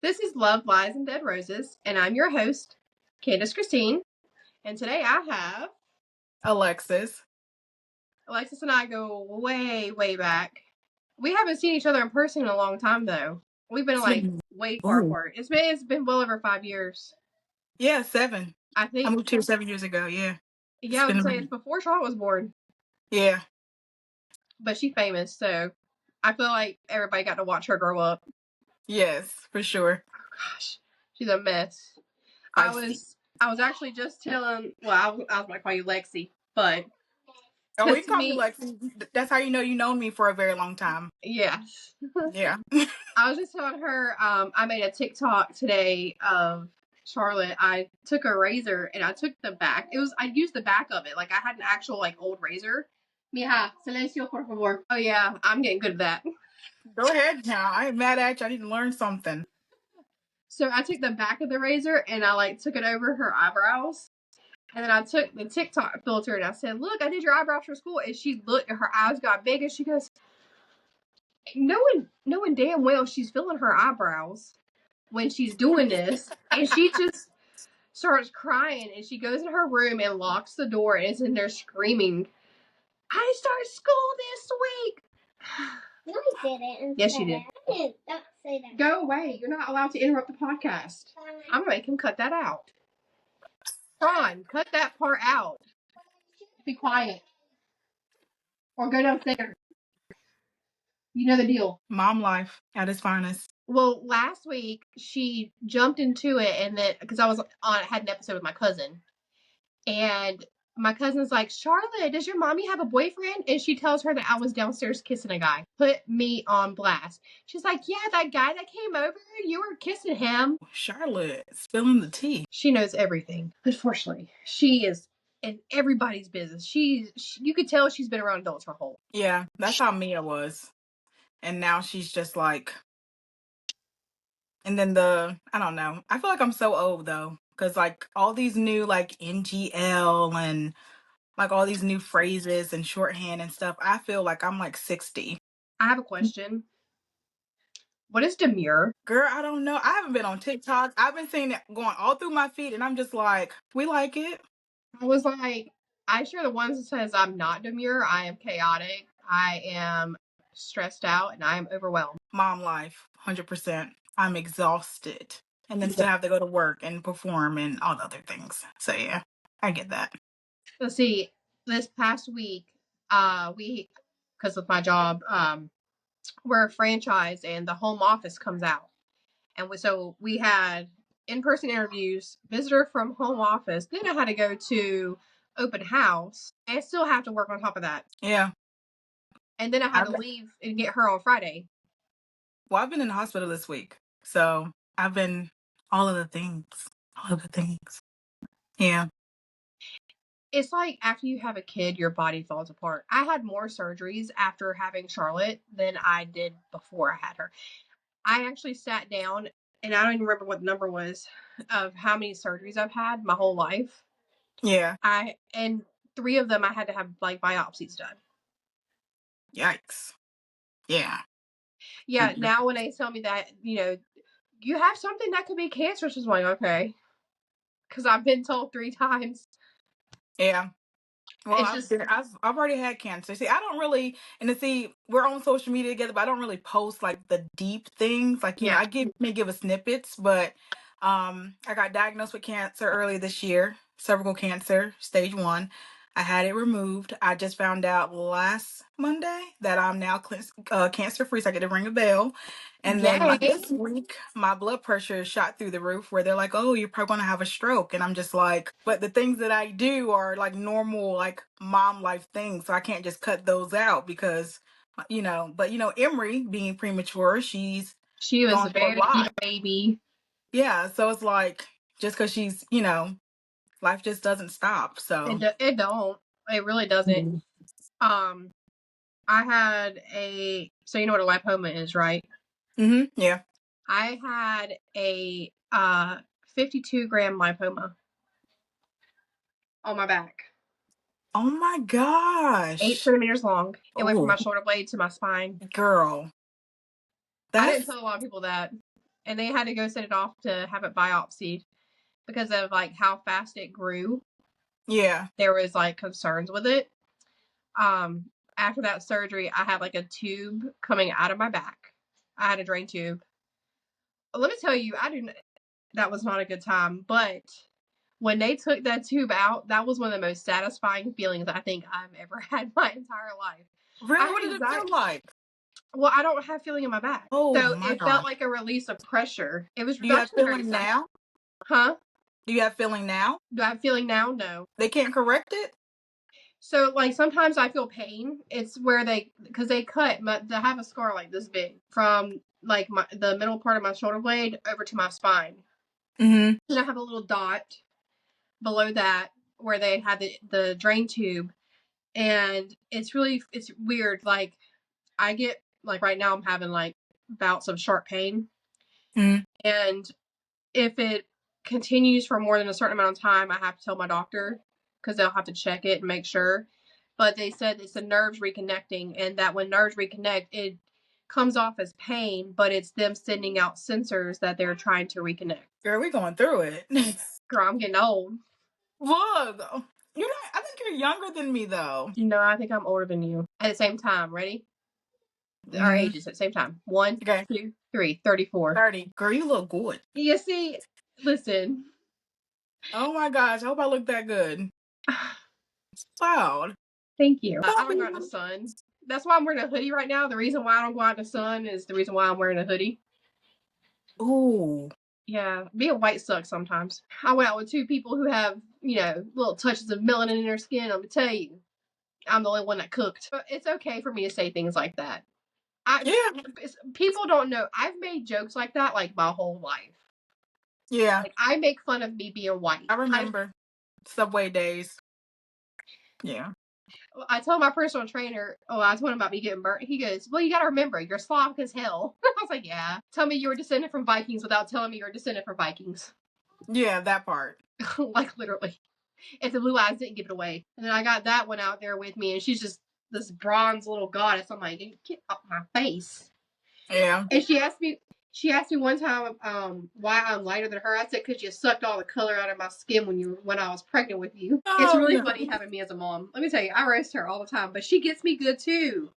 This is Love, Lies, and Dead Roses, and I'm your host, Candice Christine. And today I have Alexis. Alexis and I go way, way back. We haven't seen each other in person in a long time, though. We've been way far apart. It's been well over 5 years. Yeah, 7. I think. I moved here 7 years ago. Yeah. Yeah, I was saying it's before Charlotte was born. Yeah. But she's famous, so I feel like everybody got to watch her grow up. Yes, for sure. Oh, gosh, she's a mess. I was actually just telling. Well, I was going to call you Lexi, but oh, we call me Lexi. That's how you've known me for a very long time. Yes. Yeah. I was just telling her. I made a TikTok today of Charlotte. I took a razor and I took the back. I used the back of it. Like I had an actual old razor. Mija, silencio, por favor. Oh yeah, I'm getting good at that. Go ahead now. I ain't mad at you. I need to learn something. So I took the back of the razor and I took it over her eyebrows. And then I took the TikTok filter and I said, "Look, I did your eyebrows for school." And she looked and her eyes got big and she goes, knowing damn well she's filling her eyebrows when she's doing this. And she just starts crying and she goes in her room and locks the door and is in there screaming, "I start school this week." No, I didn't. Yes, you did. I didn't. Don't say that. Go away. You're not allowed to interrupt the podcast. I'm going to make him cut that out. Ron, cut that part out. Be quiet. Or go downstairs. You know the deal. Mom life at its finest. Well, last week she jumped into it, and then because I had an episode with my cousin, and my cousin's like, "Charlotte, does your mommy have a boyfriend?" And she tells her that I was downstairs kissing a guy. Put me on blast. She's like, "Yeah, that guy that came over, you were kissing him." Charlotte, spilling the tea. She knows everything. Unfortunately, she is in everybody's business. You could tell she's been around adults her whole. Yeah, that's how Mia was. And now she's just like, and then I don't know. I feel like I'm so old though. Because all these new NGL and all these new phrases and shorthand and stuff, I feel like I'm 60. I have a question. What is demure? Girl, I don't know. I haven't been on TikTok. I've been seeing it going all through my feed, and I'm just like, we like it. I was like, I share the ones that says I'm not demure. I am chaotic. I am stressed out, and I am overwhelmed. Mom life, 100%. I'm exhausted, and then still have to go to work and perform and all the other things. So yeah, I get that. Let's see. This past week, because of my job, we're a franchise, and the home office comes out, and so we had in-person interviews, visitor from home office. Then I had to go to open house, and still have to work on top of that. Yeah. And then I had to leave and get her on Friday. Well, I've been in the hospital this week, so I've been all of the things. Yeah. It's like after you have a kid, your body falls apart. I had more surgeries after having Charlotte than I did before I had her. I actually sat down, and I don't even remember what the number was of how many surgeries I've had my whole life. Yeah. And 3 of them I had to have biopsies done. Yikes. Yeah. Yeah, mm-hmm. Now when they tell me that, you have something that could be cancerous, I'm like, okay. Because I've been told 3 times. Yeah. Well, I've already had cancer. See, I don't really, we're on social media together, but I don't really post the deep things. I may give a snippets, but I got diagnosed with cancer earlier this year, cervical cancer, stage 1. I had it removed. I just found out last Monday that I'm now cancer-free, so I get to ring a bell. And then this week, my blood pressure shot through the roof where they're like, "Oh, you're probably going to have a stroke." And I'm just like, but the things that I do are normal, mom life things. So I can't just cut those out because, but Emery being premature, she was a very baby. Yeah. So it's just because she's, life just doesn't stop. So it don't. It really doesn't. Mm-hmm. I had so you know what a lipoma is, right? Mm-hmm. Yeah. I had a 52-gram lipoma on my back. Oh my gosh. 8 centimeters long. It went from my shoulder blade to my spine. Girl. I didn't tell a lot of people that. and they had to go send it off to have it biopsied because of like how fast it grew. Yeah. There was like concerns with it. After that surgery, I had like a tube coming out of my back. I had a drain tube. Let me tell you, that was not a good time, but when they took that tube out, that was one of the most satisfying feelings I think I've ever had my entire life. Really? What did it feel like? Well, I don't have feeling in my back. Oh, so my it God. felt like a release of pressure. It was Do you have feeling now? Huh? Do you have feeling now? Do I have feeling now? No. They can't correct it? So, like, sometimes I feel pain. It's where because they cut, I have a scar like this big from, like, the middle part of my shoulder blade over to my spine. Mm-hmm. And I have a little dot below that where they had the drain tube. And it's weird. Like, I get, like, right now I'm having, like, bouts of sharp pain. Mm-hmm. And if it continues for more than a certain amount of time, I have to tell my doctor because they'll have to check it and make sure. But they said it's the nerves reconnecting, and that when nerves reconnect, it comes off as pain, but it's them sending out sensors that they're trying to reconnect. Girl, we're going through it. Girl, I'm getting old. Look, I think you're younger than me, though. No, I think I'm older than you. At the same time, ready? Our ages at the same time. 1, 2, 3, 34. 30. Girl, you look good. You see, listen. Oh my gosh, I hope I look that good. Loud. Thank you. I don't go out in the sun. That's why I'm wearing a hoodie right now. The reason why I don't go out in the sun is the reason why I'm wearing a hoodie. Ooh. Yeah, being white sucks sometimes. I went out with 2 people who have, little touches of melanin in their skin. I'm gonna tell you, I'm the only one that cooked. But it's okay for me to say things like that. People don't know. I've made jokes like that like my whole life. Yeah. Like, I make fun of me being white. I remember Subway days. Yeah. I told my personal trainer, I told him about me getting burnt. He goes, well, you gotta remember, you're Slavic as hell. I was like, yeah. Tell me you were descended from Vikings without telling me you were descended from Vikings. Yeah, that part. Like, literally. If the blue eyes didn't give it away. And then I got that one out there with me, and she's just this bronze little goddess. I'm like, get off my face. Yeah. And she asked me one time why I'm lighter than her. I said, because you sucked all the color out of my skin when I was pregnant with you. It's really funny having me as a mom. Let me tell you, I roast her all the time, but she gets me good too.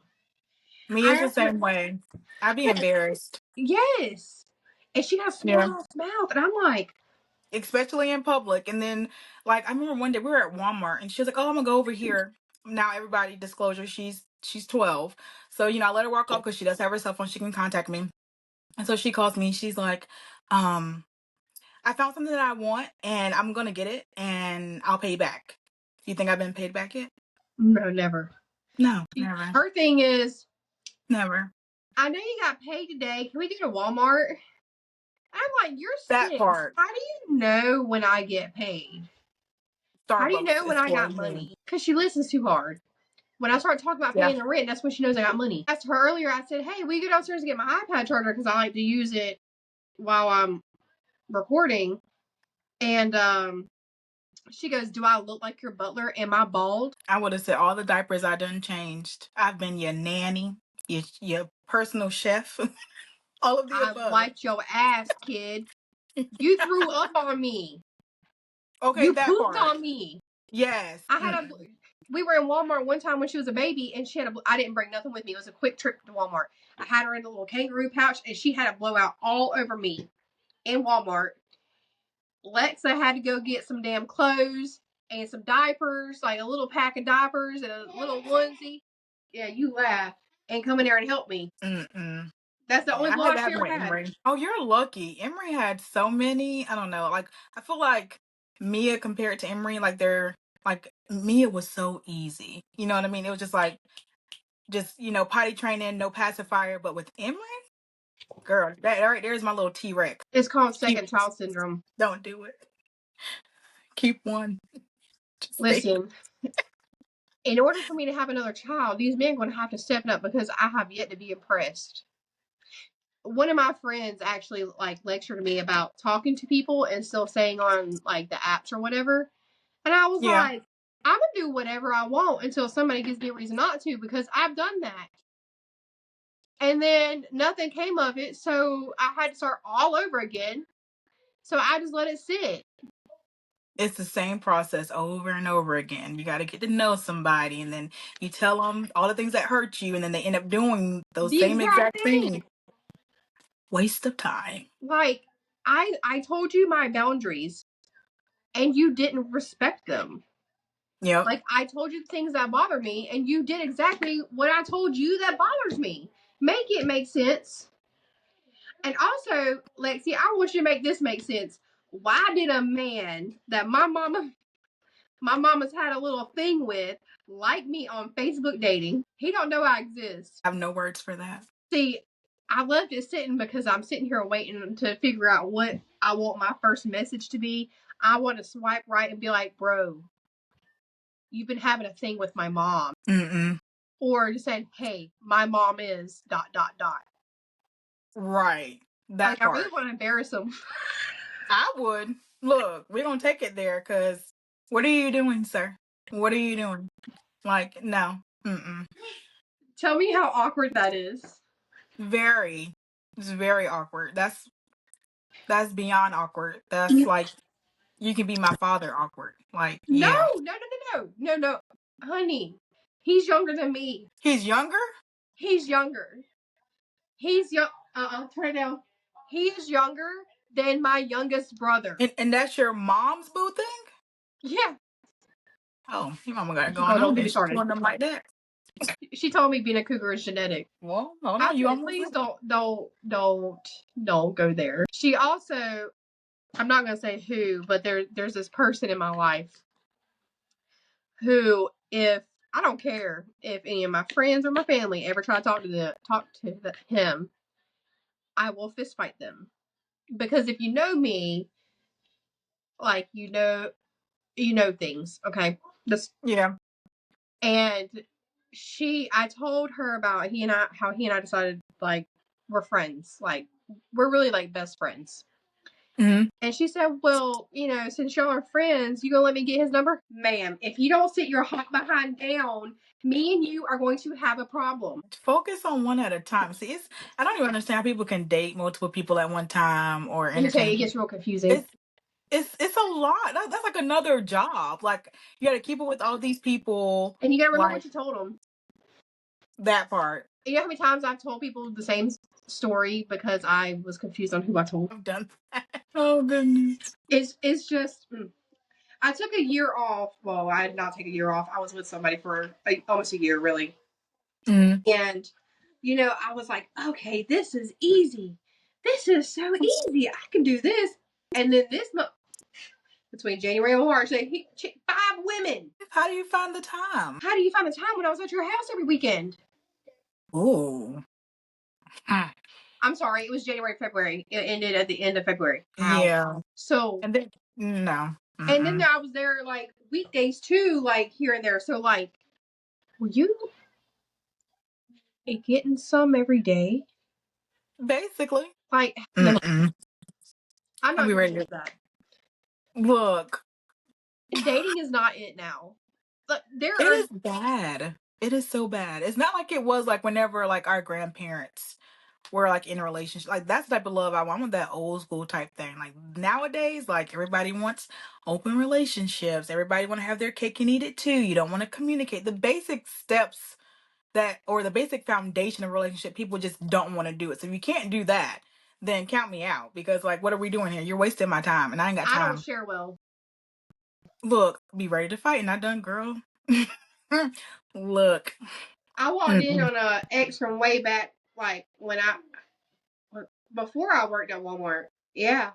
Me is the same way. I'd be embarrassed. Yes. And she got a small ass mouth, and I'm like, especially in public. And then, like, I remember one day we were at Walmart, and she was like, "Oh, I'm gonna go over here." Now, everybody, disclosure, she's 12, so I let her walk up because she does have her cell phone. She can contact me, and so she calls me. She's like, "I found something that I want, and I'm gonna get it, and I'll pay you back." Do you think I've been paid back yet? No, never. No, never. Her thing is, never. I know you got paid today. Can we go to Walmart? I'm like, you're that sick. part. How do you know when I get paid? Starbucks, how do you know when I got money? Because she listens too hard. When I start talking about paying the rent, that's when she knows I got money. I asked her earlier, I said, hey, will you go downstairs and get my iPad charger? Because I like to use it while I'm recording. And she goes, do I look like your butler? Am I bald? I would have said all the diapers I done changed. I've been your nanny, your personal chef. All of the above. I wiped your ass, kid. You threw up on me. Okay, you that pooped part. on me. Yes. I had we were in Walmart one time when she was a baby, and she had I didn't bring nothing with me. It was a quick trip to Walmart. I had her in a little kangaroo pouch, and she had a blowout all over me in Walmart. Lexa had to go get some damn clothes and some diapers, like a little pack of diapers and a little onesie. Yeah, you laugh. And come in there and help me. Mm-mm. That's the only blowout she ever had. Emery. Oh, you're lucky. Emery had so many. I don't know. Like, I feel like Mia compared to Emery, like Mia was so easy. You know what I mean? It was just potty training, no pacifier. But with Emery, girl, that right there's my little T-Rex. It's called second child syndrome. Don't do it. Keep one. Listen, in order for me to have another child, these men are going to have to step up because I have yet to be impressed. One of my friends actually lectured me about talking to people and still saying on the apps or whatever. And I was like, I'm going to do whatever I want until somebody gives me a reason not to, because I've done that. And then nothing came of it, so I had to start all over again. So I just let it sit. It's the same process over and over again. You got to get to know somebody, and then you tell them all the things that hurt you, and then they end up doing those The same exact exact thing. things. Waste of time. Like, I told you my boundaries, and you didn't respect them. Yep. Like, I told you the things that bother me, and you did exactly what I told you that bothers me. Make it make sense. And also, Lexi, I want you to make this make sense. Why did a man that my mama's had a little thing with like me on Facebook dating? He don't know I exist. I have no words for that. See, I left it sitting because I'm sitting here waiting to figure out what I want my first message to be. I want to swipe right and be like, bro, you've been having a thing with my mom. Mm-mm. Or just saying, hey, my mom is ... Right. That Like, part. I really want to embarrass him. I would. Look, we're going to take it there because what are you doing, sir? What are you doing? Like, no. Mm-mm. Tell me how awkward that is. Very. It's very awkward. That's beyond awkward. That's like, you can be my father awkward. Like, No, yeah. no. Honey, he's younger than me. He's younger? He's younger. He's young. Turn it down. He's younger than my youngest brother. And that's your mom's boo thing? Yeah. Oh, your mama got it going Oh, don't on get then. me She's started. doing them like that. She told me being a cougar is genetic. Well, hold I on. You said, almost please there. don't go there. She also, I'm not gonna say who, but there's this person in my life who, if I don't care if any of my friends or my family ever try to talk to him, I will fist fight them. Because if you know me, like you know things, okay? This Yeah. and I told her about how he and I decided like we're friends, like we're really like best friends. Mm-hmm. And she said, well, since y'all are friends, you gonna let me get his number? Ma'am, if you don't sit your hot behind down, me and you are going to have a problem. Focus on one at a time. See, I don't even understand how people can date multiple people at one time or Let me tell you, it entertain. gets real confusing. It's a lot. That's like another job. Like you got to keep it with all these people. And you gotta remember Like what you told them. that part. You know how many times I've told people the same story because I was confused on who I told? I've done that. Oh goodness. It's just. I took a year off. Well, I did not take a year off. I was with somebody for almost a year, really. Mm. And, I was like, okay, this is easy. This is so easy. I can do this. And then this month, between January and March, 5 women. How do you find the time? How do you find the time when I was at your house every weekend? Oh. I'm sorry, it was January, February. It ended at the end of February. How? Yeah. So. And then no. Mm-mm. And then I was there like weekdays too, like here and there. So like, were you getting some every day? Basically. Like, Mm-mm. I'm not I'll be going to ready. do that. Look. Dating is not it now. But It is bad. It is so bad. It's not like it was like whenever like our grandparents were like in a relationship. Like that's the type of love I want. I want that old school type thing. Like nowadays, like everybody wants open relationships. Everybody want to have their cake and eat it too. You don't want to communicate the basic steps or the basic foundation of relationship. People just don't want to do it. So if you can't do that, then count me out because like what are we doing here? You're wasting my time, and I ain't got I time. don't share well. Look, be ready to fight. Not done, girl. Look. I walked in on a ex from way back, like before I worked at Walmart. Yeah.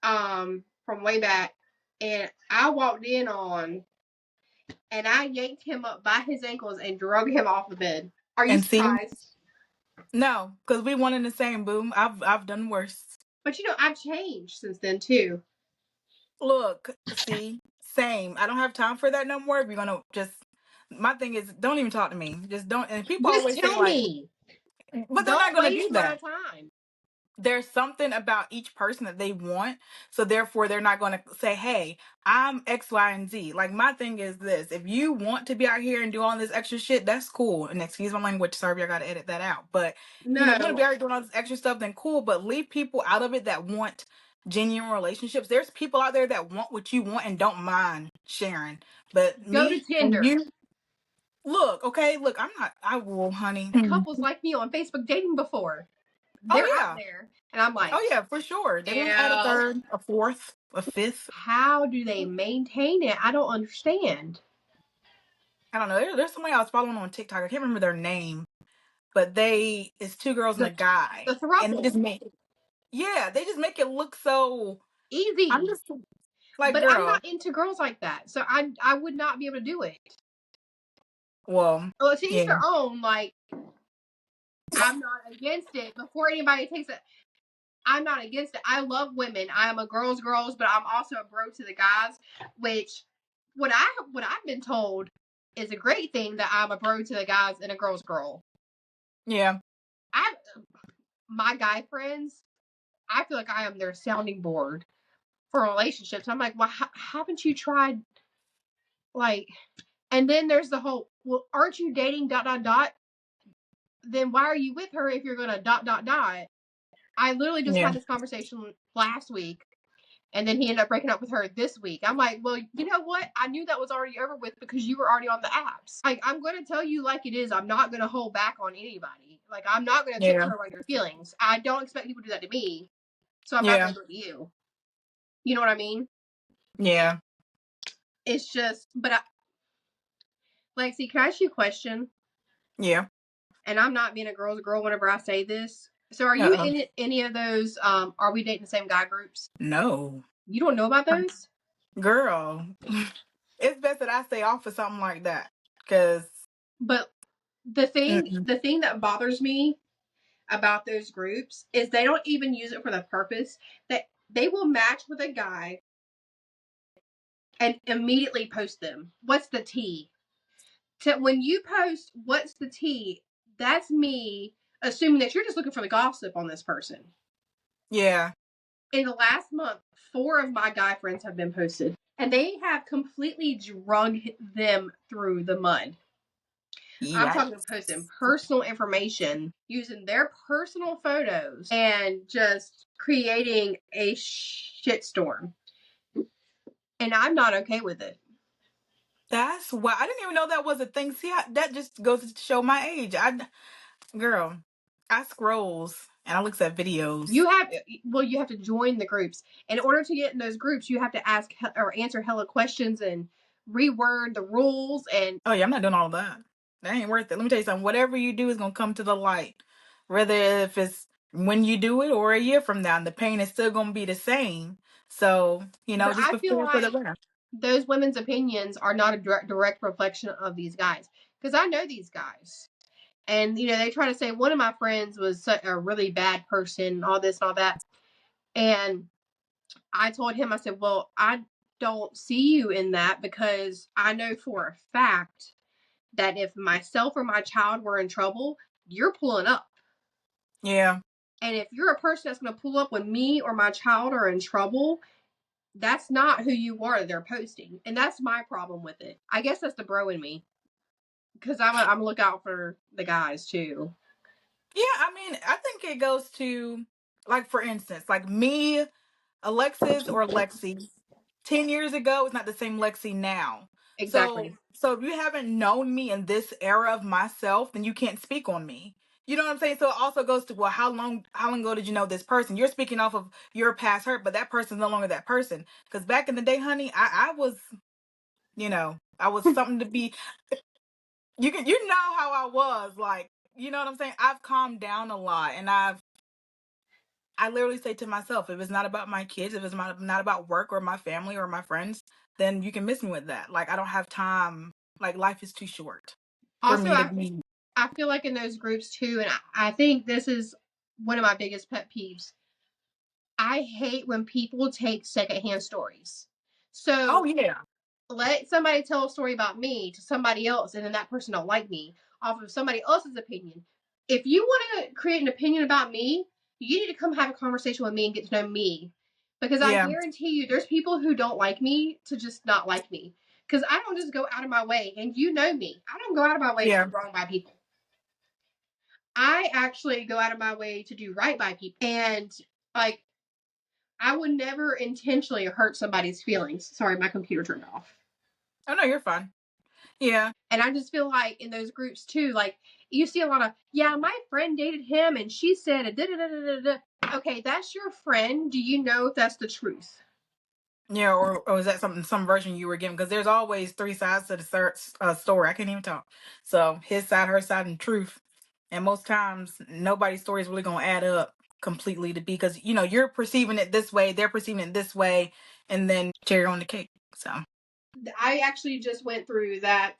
From way back. And I walked in on, and I yanked him up by his ankles and drug him off the bed. Are you surprised? No, because we one in the same, boom. I've done worse. But I've changed since then too. Look, see, same. I don't have time for that no more. If you're gonna just, my thing is, don't even talk to me. Just don't. And people Just always say tell like, me. but they're not Don't gonna do waste my that. time. there's something about each person that they want. So therefore they're not going to say, hey, I'm X, Y, and Z. Like, my thing is this: if you want to be out here and do all this extra shit, that's cool. And excuse my language, sorry, I gotta edit that out. But you know, if you want to No, be out here doing all this extra stuff, then cool. But leave people out of it that want genuine relationships. There's people out there that want what you want and don't mind sharing. But go to me and Tinder. you, look, I'm not, I will, honey. Couples like me on Facebook dating before. They're Oh out yeah. there, and I'm like, Oh yeah, for sure. They're gonna add a yeah. third, a fourth, a fifth. How do they maintain it? I don't understand. I don't know. There's somebody I was following on TikTok. I can't remember their name, but it's two girls and a The guy, the and throuple they just make it look so. I'm easy, just like, but I'm girl. not into girls like that, so I would not be able to do it. Well, Well, to each yeah, their own. Like, I'm not against it. Before anybody takes it, I'm not against it. I love women. I am a girls, but I'm also a bro to the guys. Which, what I've been told is a great thing, that I'm a bro to the guys and a girl's girl. yeah. My guy friends, I feel like I am their sounding board for relationships. I'm like, well, haven't you tried, like? And then there's the whole, well, aren't you dating ... Then why are you with her if you're gonna ... I literally just Yeah. had this conversation last week, and then he ended up breaking up with her this week. I'm like, well, you know what? I knew that was already over with because you were already on the apps. Like, I'm going to tell you like it is. I'm not going to hold back on anybody. Like, I'm not going to Yeah. tiptoe around your feelings. I don't expect people to do that to me, so I'm not Yeah. going to do it to you. You know what I mean? Yeah. It's just, but Lexi, can I ask you a question? Yeah. And I'm not being a girl's girl whenever I say this. So, are you Uh-oh. in any of those? Are we dating the same guy groups? No, You don't know about those? girl. It's best that I stay off of something like that, because. But the thing that bothers me about those groups is they don't even use it for the purpose that they will match with a guy and immediately post them. What's the tea? When you post what's the tea, that's me assuming that you're just looking for the gossip on this person. Yeah. In the last month, 4 of my guy friends have been posted, and they have completely drug them through the mud. I'm talking about posting personal information, using their personal photos, and just creating a shitstorm. And I'm not okay with it. That's why I didn't even know that was a thing. See, that just goes to show my age. Girl, I scrolls and I looks at videos. You have to join the groups. In order to get in those groups, you have to ask or answer hella questions and reword the rules. And oh yeah, I'm not doing all that. That ain't worth it. Let me tell you something. Whatever you do is gonna come to the light, whether if it's when you do it or a year from now. And the pain is still gonna be the same. So but just I feel prepare for the like better. those women's opinions are not a direct reflection of these guys, because I know these guys. And, they try to say one of my friends was a really bad person, all this and all that. And I told him, I said, well, I don't see you in that, because I know for a fact that if myself or my child were in trouble, you're pulling up. Yeah. And if you're a person that's going to pull up when me or my child are in trouble, that's not who you are that they're posting. And that's my problem with it. I guess that's the bro in me, because I'm a lookout for the guys too. Yeah, I mean, I think it goes to, like, for instance, like me, Alexis or Lexi, 10 years ago is not the same Lexi now. Exactly. So if you haven't known me in this era of myself, then you can't speak on me. You know what I'm saying? So it also goes to, well, how long ago did you know this person? You're speaking off of your past hurt, but that person's no longer that person. Because back in the day, honey, I was, I was something to be. You know how I was, like, you know what I'm saying? I've calmed down a lot, and I literally say to myself, if it's not about my kids, if it's not about work or my family or my friends, then you can miss me with that. Like, I don't have time. Like, life is too short for Also, me to be. I feel like in those groups too, and I think this is one of my biggest pet peeves. I hate when people take secondhand stories. Oh So yeah, let somebody tell a story about me to somebody else, and then that person don't like me off of somebody else's opinion. If you want to create an opinion about me, you need to come have a conversation with me and get to know me. Because I guarantee you, there's people who don't like me to just not like me. Because I don't just go out of my way, and you know me. I don't go out of my way to do wrong by people. I actually go out of my way to do right by people. And, like, I would never intentionally hurt somebody's feelings. Sorry, my computer turned off. Oh, no, you're fine. Yeah. And I just feel like in those groups, too, like, you see a lot of, yeah, my friend dated him, and she said, okay, that's your friend. Do you know if that's the truth? Yeah, or is that some version you were given? Because there's always three sides to the story. I can't even talk. So his side, her side, and truth. And most times, nobody's story is really going to add up completely to be, because, you know, you're perceiving it this way, they're perceiving it this way, and then cherry on the cake. So I actually just went through that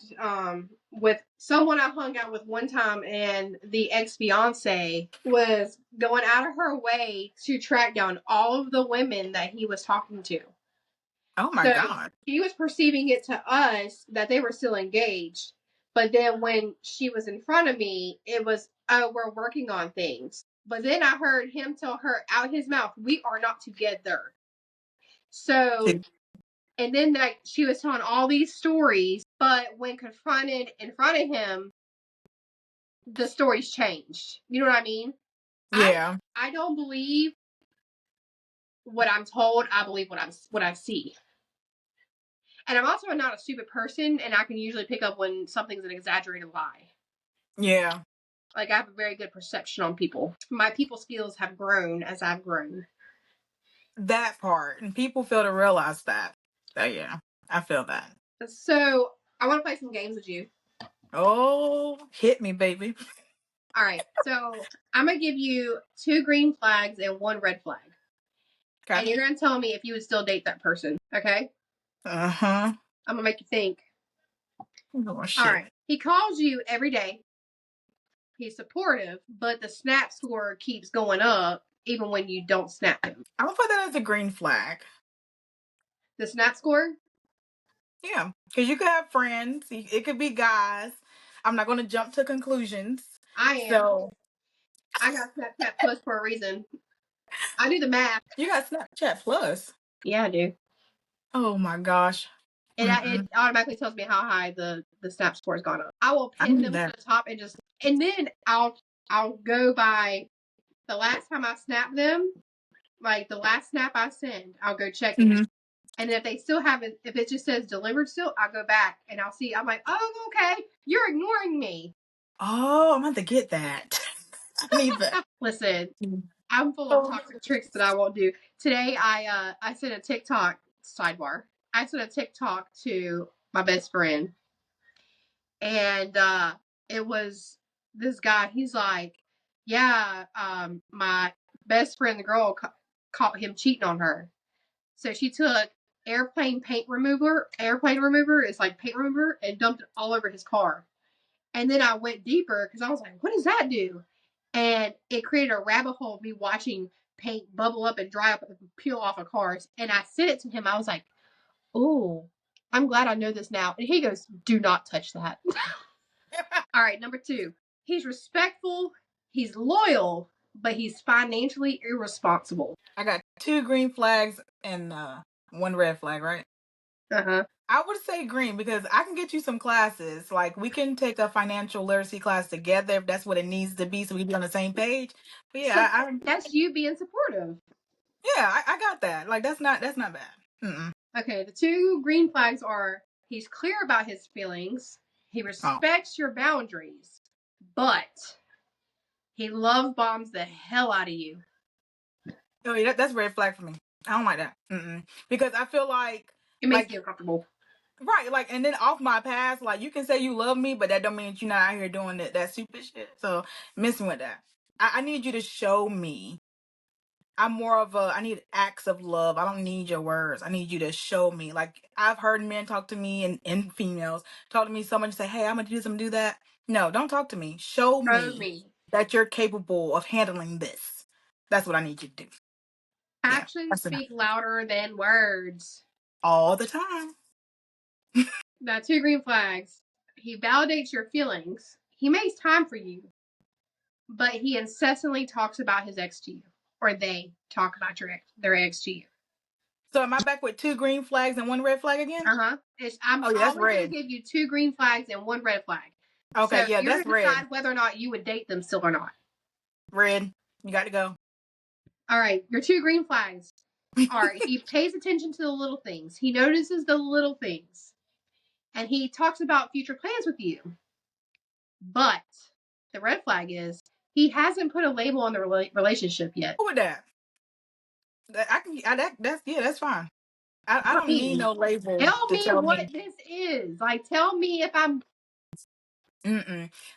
with someone I hung out with one time, and the ex-fiance was going out of her way to track down all of the women that he was talking to. Oh my God. He was perceiving it to us that they were still engaged. But then when she was in front of me, it was, oh, we're working on things. But then I heard him tell her out his mouth, we are not together. So, and then like she was telling all these stories, but when confronted in front of him, the stories changed. You know what I mean? Yeah. I don't believe what I'm told. I believe what I see. And I'm also not a stupid person, and I can usually pick up when something's an exaggerated lie. Yeah. Like, I have a very good perception on people. My people skills have grown as I've grown. That part. And people fail to realize that. So, yeah, I feel that. So, I want to play some games with you. Oh, hit me, baby. All right. So, I'm going to give you 2 green flags and 1 red flag. Okay. And you're going to tell me if you would still date that person. Okay? Uh-huh. I'm going to make you think. Oh, shit. All right. He calls you every day. He's supportive, but the snap score keeps going up even when you don't snap him. I'm going to put that as a green flag. The snap score? Yeah. Because you could have friends. It could be guys. I'm not going to jump to conclusions. I am. So, I got Snapchat Plus for a reason. I do the math. You got Snapchat Plus? Yeah, I do. Oh my gosh. It automatically tells me how high the snap score has gone up. I will pin them to the top and then I'll go by the last time I snapped them, like the last snap I send, I'll go check it. And if they still haven't, if it just says delivered still, I'll go back and I'll see. I'm like, oh, okay, you're ignoring me. Oh, I'm going to get that. I need that. Listen, I'm full of toxic tricks that I won't do. Today, I sent a TikTok, sidebar. I sent a TikTok to my best friend. And it was this guy. He's like, yeah, my best friend, the girl, caught him cheating on her. So she took airplane remover is like paint remover, and dumped it all over his car. And then I went deeper because I was like, what does that do? And it created a rabbit hole of me watching paint bubble up and dry up and peel off of cars. And I sent it to him. I was like, oh, I'm glad I know this now. And he goes, do not touch that. All right, number 2. He's respectful, he's loyal, but he's financially irresponsible. I got 2 green flags and 1 red flag, right? Uh-huh. I would say green because I can get you some classes. Like, we can take a financial literacy class together if that's what it needs to be so we can be on the same page. But yeah, so that's you being supportive. Yeah, I got that. Like, that's not bad. Mm-mm. Okay, the 2 green flags are he's clear about his feelings, he respects your boundaries, but he love bombs the hell out of you. Oh, yeah, that's red flag for me. I don't like that. Because I feel like it makes you uncomfortable. Right, like, and then off my past, like, you can say you love me, but that don't mean that you're not out here doing that stupid shit. So, messing with that. I need you to show me. I'm more of I need acts of love. I don't need your words. I need you to show me. Like, I've heard men talk to me and females talk to me so much and say, hey, I'm going to do this, I'm going to do that. No, don't talk to me. Show me that you're capable of handling this. That's what I need you to do. Actions speak louder than words. All the time. Now, 2 green flags. He validates your feelings. He makes time for you. But he incessantly talks about his ex to you. or they talk about their ex to you. So am I back with 2 green flags and 1 red flag again? I'm that's always going red. to give you 2 green flags and 1 red flag. Okay, so yeah, you're that's going to decide red. whether or not you would date them still or not. Red. You got to go. All right, your 2 green flags are he pays attention to the little things. He notices the little things. And he talks about future plans with you. But the red flag is he hasn't put a label on the relationship yet. Who with that? That's fine. I don't need no label Tell to me tell what me. this is. Like, tell me if I'm.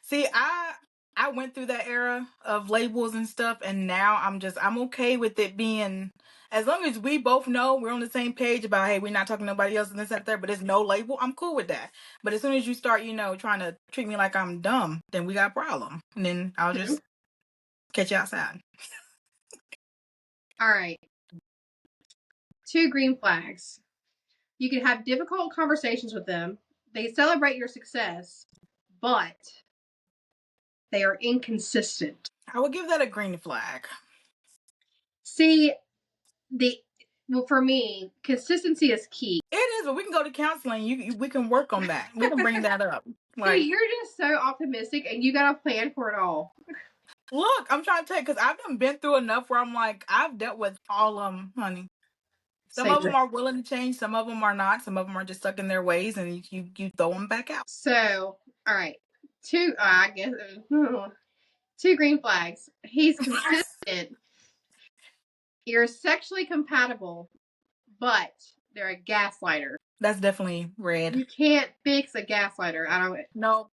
See, I went through that era of labels and stuff, and now I'm okay with it being, as long as we both know we're on the same page about, hey, we're not talking to nobody else and this and that, but there's no label. I'm cool with that. But as soon as you start, trying to treat me like I'm dumb, then we got a problem, and then I'll just catch you outside. All right. 2 green flags. You can have difficult conversations with them. They celebrate your success, but they are inconsistent. I would give that a green flag. See, for me, consistency is key. It is, but we can go to counseling. We can work on that. We can bring that up. Like, See, you're just so optimistic, and you got a plan for it all. Look, I'm trying to tell you, because I've been through enough where I'm like, I've dealt with all of them, honey. Some of them are willing to change. Some of them are not. Some of them are just stuck in their ways, and you throw them back out. So, all right. 2, I guess, 2 green flags. He's consistent. You're sexually compatible, but they're a gaslighter. That's definitely red. You can't fix a gaslighter. I don't. No,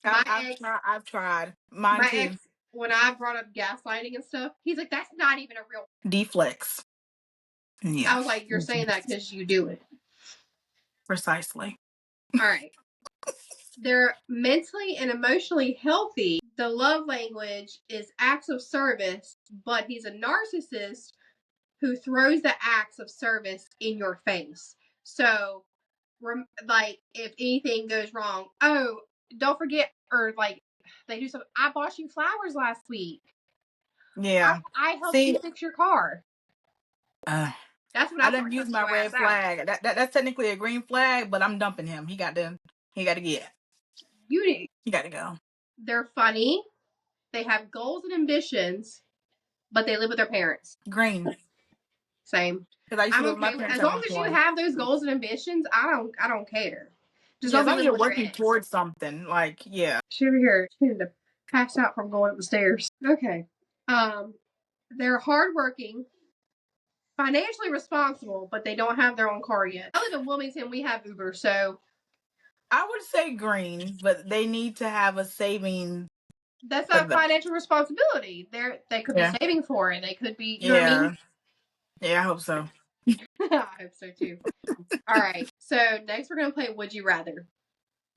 I've tried. Mine too. Ex, when I brought up gaslighting and stuff, he's like, "That's not even a real deflex." Yeah, I was like, "You're saying that because you do it." Precisely. All right. They're mentally and emotionally healthy. The love language is acts of service, but he's a narcissist who throws the acts of service in your face. So, like, if anything goes wrong, oh, don't forget, or like, they do something. I bought you flowers last week. Yeah. I helped you fix your car. That's what I didn't use my red flag. That's technically a green flag, but I'm dumping him. He got to get. He got to go. They're funny. They have goals and ambitions, but they live with their parents. Green. Same. Because I used to live with my parents. As long as you have those goals and ambitions, I don't care. Just as long as you're working towards something, like, yeah. She over here, she needed to pass out from going up the stairs. Okay. They're hardworking, financially responsible, but they don't have their own car yet. I live in Wilmington. We have Uber, so I would say green, but they need to have a saving. That's not financial responsibility. They could be saving for it. They could be, you know what I mean? Yeah, I hope so. I hope so too. All right. So next we're gonna play Would You Rather.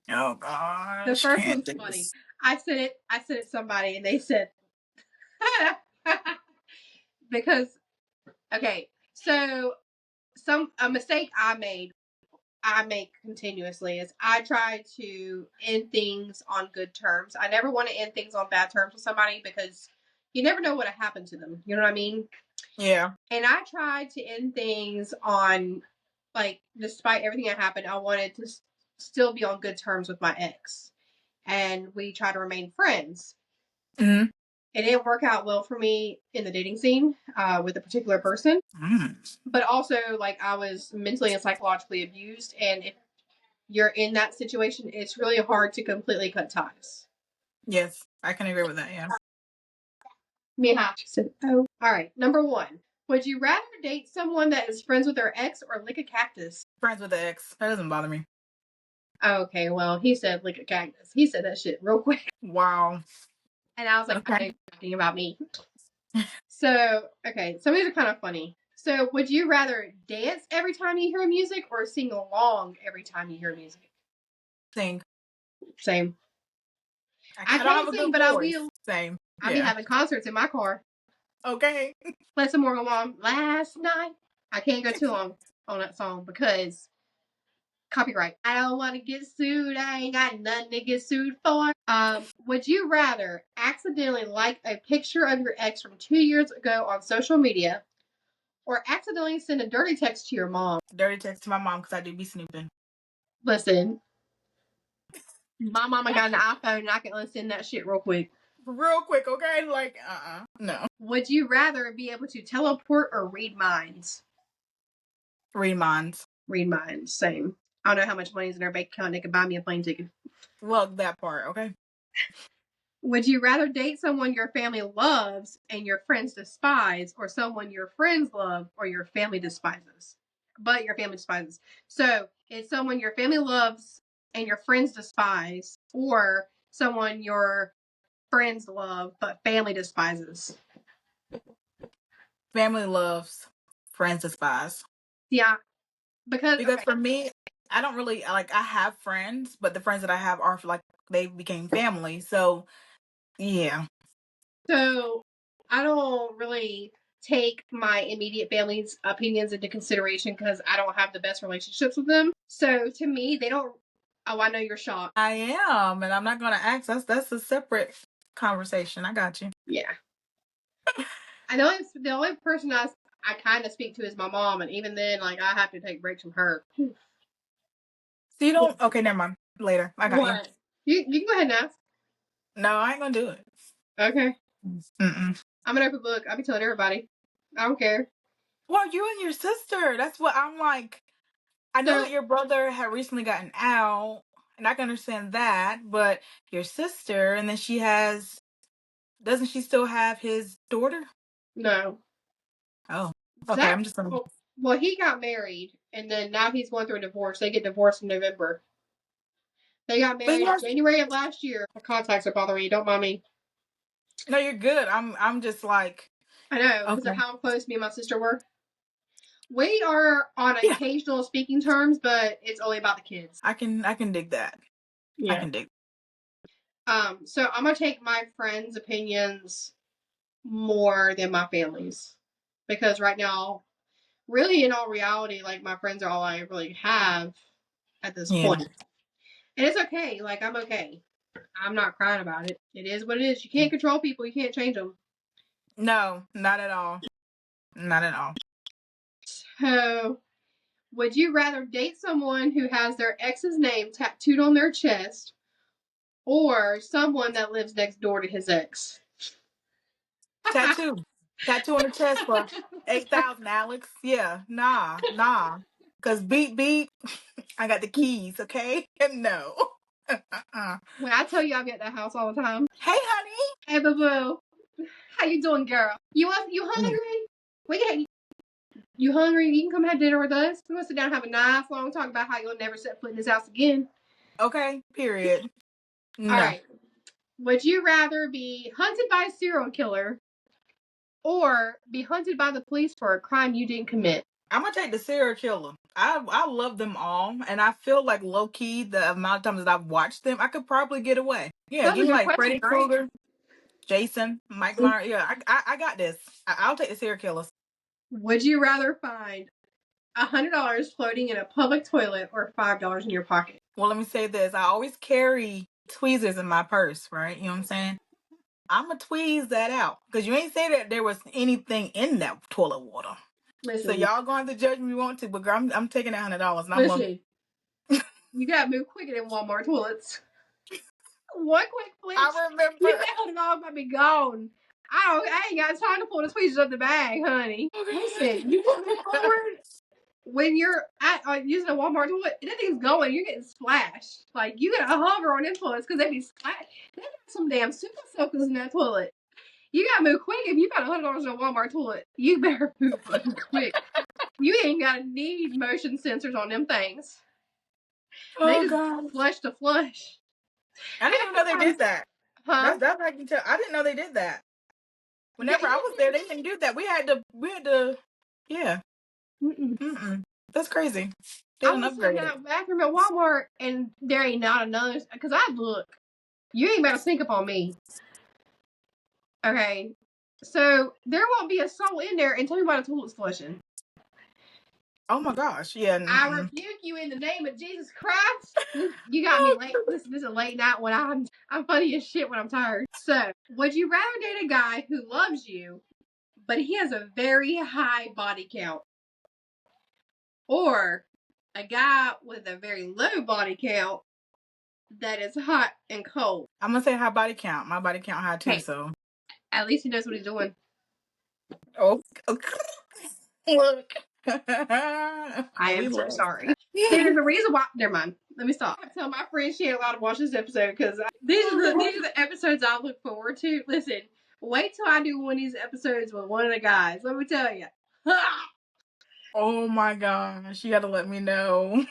Oh gosh. The first one's funny. I sent it to somebody and they said because okay, so a mistake I make continuously is I try to end things on good terms. I never want to end things on bad terms with somebody because you never know what happened to them. You know what I mean? Yeah. And I tried to end things on, like, despite everything that happened, I wanted to still be on good terms with my ex. And we try to remain friends. Mm-hmm. It didn't work out well for me in the dating scene with a particular person. But also, like, I was mentally and psychologically abused. And if you're in that situation, it's really hard to completely cut ties. Yes, I can agree with that, yeah. Mija said, oh. All right, number 1. Would you rather date someone that is friends with their ex or lick a cactus? Friends with the ex. That doesn't bother me. Okay, well, he said lick a cactus. He said that shit real quick. Wow. And I was like, okay, talking about me. So, okay, some of these are kind of funny. So, would you rather dance every time you hear music or sing along every time you hear music? Sing. Same. I can't sing, but I will. Same. I'll be having concerts in my car. Okay. Play some more go on. Last night. I can't go too long on that song because Copyright. I don't want to get sued. I ain't got nothing to get sued for. Would you rather accidentally like a picture of your ex from 2 years ago on social media, or accidentally send a dirty text to your mom? Dirty text to my mom because I do be snooping. Listen, my mama got an iPhone and I can unsend that shit real quick. Real quick, okay? Like, no. Would you rather be able to teleport or read minds? Read minds. Read minds, same. I don't know how much money's in their bank account. They could buy me a plane ticket. Well, that part, okay? Would you rather date someone your family loves and your friends despise, or someone your friends love or your family despises? But your family despises. So it's someone your family loves and your friends despise, or someone your friends love but family despises. Family loves, friends despise. Yeah, because okay. For me, I don't really like. I have friends, but the friends that I have are like they became family. So yeah. So I don't really take my immediate family's opinions into consideration because I don't have the best relationships with them. So to me, they don't. Oh, I know you're shocked. I am, and I'm not gonna ask. That's a separate conversation. I got you. Yeah. I know the only person I kind of speak to is my mom, and even then, like I have to take breaks from her. So you don't? Okay, never mind. Later, I got What? You can go ahead and ask. No, I ain't gonna do it. Okay. Mm-mm. I'm an open book. I'll be telling everybody. I don't care. Well, you and your sister. That's what I'm like. I know that your brother had recently gotten out, and I can understand that, but your sister, and then she has, doesn't she still have his daughter? No. Oh, okay. I'm just gonna. Well, he got married, and then now he's going through a divorce. They get divorced in November. They got married in January of last year. My contacts are bothering me. Don't mind me. No, you're good. I'm just like. I know, because of how close me and my sister were. We are on occasional speaking terms, but it's only about the kids. I can dig that. Yeah. I can dig. So I'm gonna take my friends' opinions more than my family's, because right now, really, in all reality, like my friends are all I really have at this point. And it's okay. Like I'm okay. I'm not crying about it. It is what it is. You can't control people. You can't change them. No, not at all. Not at all. So, would you rather date someone who has their ex's name tattooed on their chest, or someone that lives next door to his ex? Tattoo on the chest for 8,000, Alex. Yeah, nah. Cause beep, I got the keys. Okay, no. When I tell you I'm at the house all the time. Hey, honey. Hey, boo boo. How you doing, girl? You hungry? We can. You hungry? You can come have dinner with us. We want to sit down and have a nice long talk about how you'll never set foot in this house again. Okay. Period. No. All right. Would you rather be hunted by a serial killer, or be hunted by the police for a crime you didn't commit? I'm gonna take the serial killer. I love them all, and I feel like low key the amount of times that I've watched them, I could probably get away. Yeah, give me like Freddy Krueger, Jason, Mike Myers. Yeah, I got this. I'll take the serial killers. Would you rather find $100 floating in a public toilet, or $5 in your pocket? Well, let me say this: I always carry tweezers in my purse, right? You know what I'm saying? I'm gonna tweeze that out because you ain't say that there was anything in that toilet water. Listen, so y'all going to judge me if you want to, but girl, I'm taking that $100. Listen, you gotta move quicker than Walmart toilets. One quick flinch. I remember. You $100 might be gone. I ain't got time to pull the tweezers up the bag, honey. Okay. Listen, you can move forward. When you're using a Walmart toilet, that thing's going. You're getting splashed. Like you gotta hover on them toilets because they be splashed. They got some damn super soakers in that toilet. You gotta move quick. If you got $100 in a Walmart toilet, you better move quick. You ain't gotta need motion sensors on them things. They just flush to flush. I didn't even know they did that. Huh? That's I can tell. I didn't know they did that. Whenever I was there, they didn't do that. We had to. Yeah. Mm-mm. That's crazy. They didn't upgrade it. I was in that bathroom at Walmart, and there ain't not another. Because I look. You ain't about to sneak up on me. Okay. So there won't be a soul in there and tell me why the toilet's flushing. Oh my gosh. Yeah. I Mm-mm. rebuke you in the name of Jesus Christ. You got me late. Listen, this is a late night when I'm funny as shit when I'm tired. So, would you rather date a guy who loves you, but he has a very high body count, or a guy with a very low body count that is hot and cold? I'm gonna say high body count. My body count high too. Hey, So. at least he knows what he's doing. Oh. Look. I am so sorry. There's a reason why. Never mind. Let me stop. I tell my friend she ain't allowed to watch this episode because these are the episodes I look forward to. Listen, wait till I do one of these episodes with one of the guys. Let me tell you. Oh my gosh, you gotta let me know.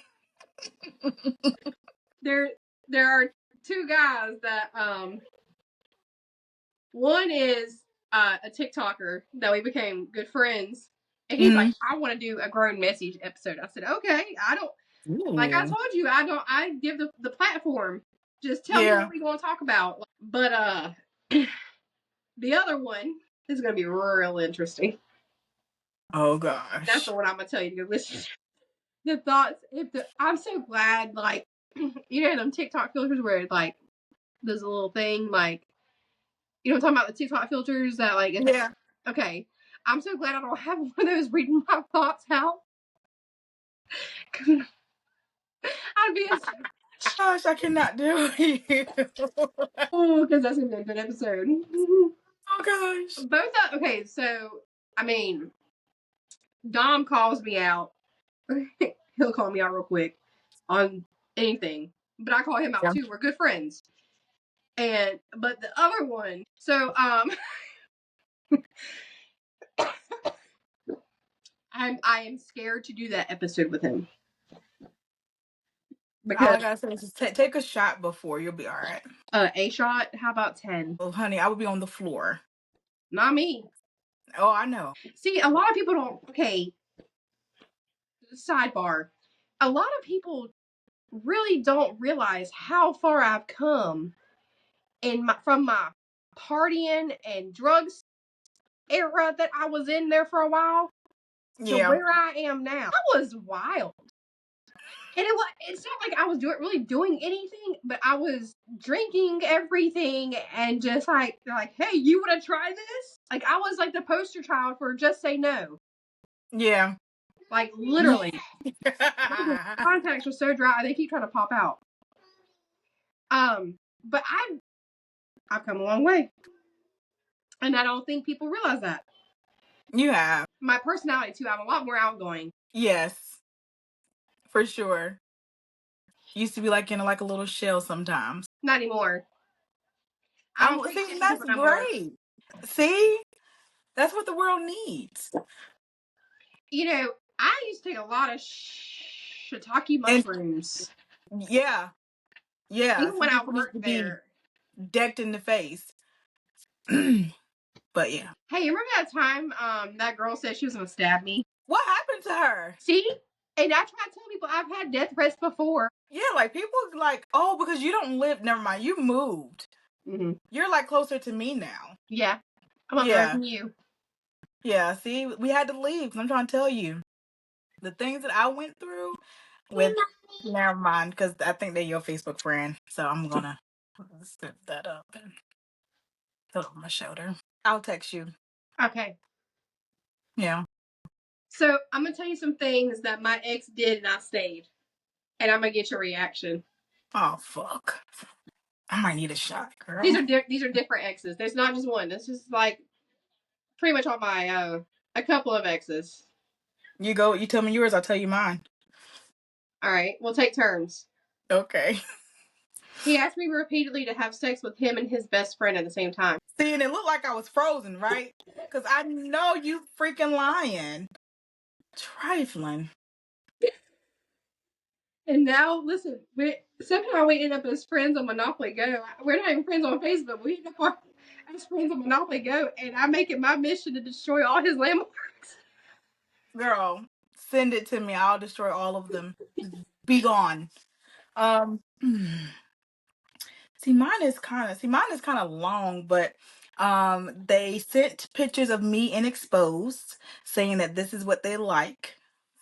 there are two guys that one is a TikToker that we became good friends. And he's like, I want to do a grown message episode. I said, okay, I don't. Like I told you, I give the platform. Just tell me what we gonna talk about. But the other one is gonna be real interesting. Oh gosh. That's the one I'm gonna tell you to go listen to. The thoughts I'm so glad, like you know them TikTok filters where it's like there's a little thing like you know I'm talking about the TikTok filters that like Yeah. Okay. I'm so glad I don't have one of those reading my thoughts out. I'd be Gosh, I cannot do it. oh, because that's gonna be a good episode. Oh gosh. Okay, so I mean, Dom calls me out. He'll call me out real quick on anything, but I call him out too. We're good friends. But the other one, so I am scared to do that episode with him All because I gotta say is just take a shot before you'll be all right. a shot. How about 10? Oh honey, I would be on the floor. Not me. Oh, I know. See, a lot of people don't. Okay, sidebar. A lot of people really don't realize how far I've come from my partying and drugs era that I was in there for a while to where I am now. That was wild. And it's not like I was really doing anything, but I was drinking everything and just like they're like, hey, you want to try this? Like I was like the poster child for just say no. Yeah. Like literally. My contacts are so dry they keep trying to pop out. But I've come a long way. And I don't think people realize that. You have. My personality too, I'm a lot more outgoing. Yes. For sure. Used to be like in like a little shell sometimes. Not anymore. I'm See, that's great. See? That's what the world needs. You know, I used to take a lot of shiitake mushrooms. Yeah. Yeah. Even when I worked there. Decked in the face. But yeah. Hey, you remember that time that girl said she was gonna stab me? What happened to her? See? And I try to tell people I've had death threats before. Yeah, like people like, oh, because you don't live. Never mind, you moved. Mm-hmm. You're like closer to me now. Yeah, I'm up there from you. Yeah, see, we had to leave. I'm trying to tell you, the things that I went through with. Never mind, because I think they're your Facebook friend. So I'm gonna zip that up and put it on my shoulder. I'll text you. Okay. Yeah. So I'm gonna tell you some things that my ex did and I stayed. And I'm gonna get your reaction. Oh fuck! I might need a shot, girl. These are different exes. There's not just one. This is like pretty much all my a couple of exes. You go. You tell me yours. I'll tell you mine. All right, we'll take turns. Okay. He asked me repeatedly to have sex with him and his best friend at the same time. See, and it looked like I was frozen, right? Because I know you freaking lying. Trifling. And now, listen, somehow we end up as friends on Monopoly Go. We're not even friends on Facebook. We end up as friends on Monopoly Go, and I make it my mission to destroy all his landmarks. Girl, send it to me. I'll destroy all of them. Be gone. See, mine is kind of long, but they sent pictures of me in exposed, saying that this is what they like.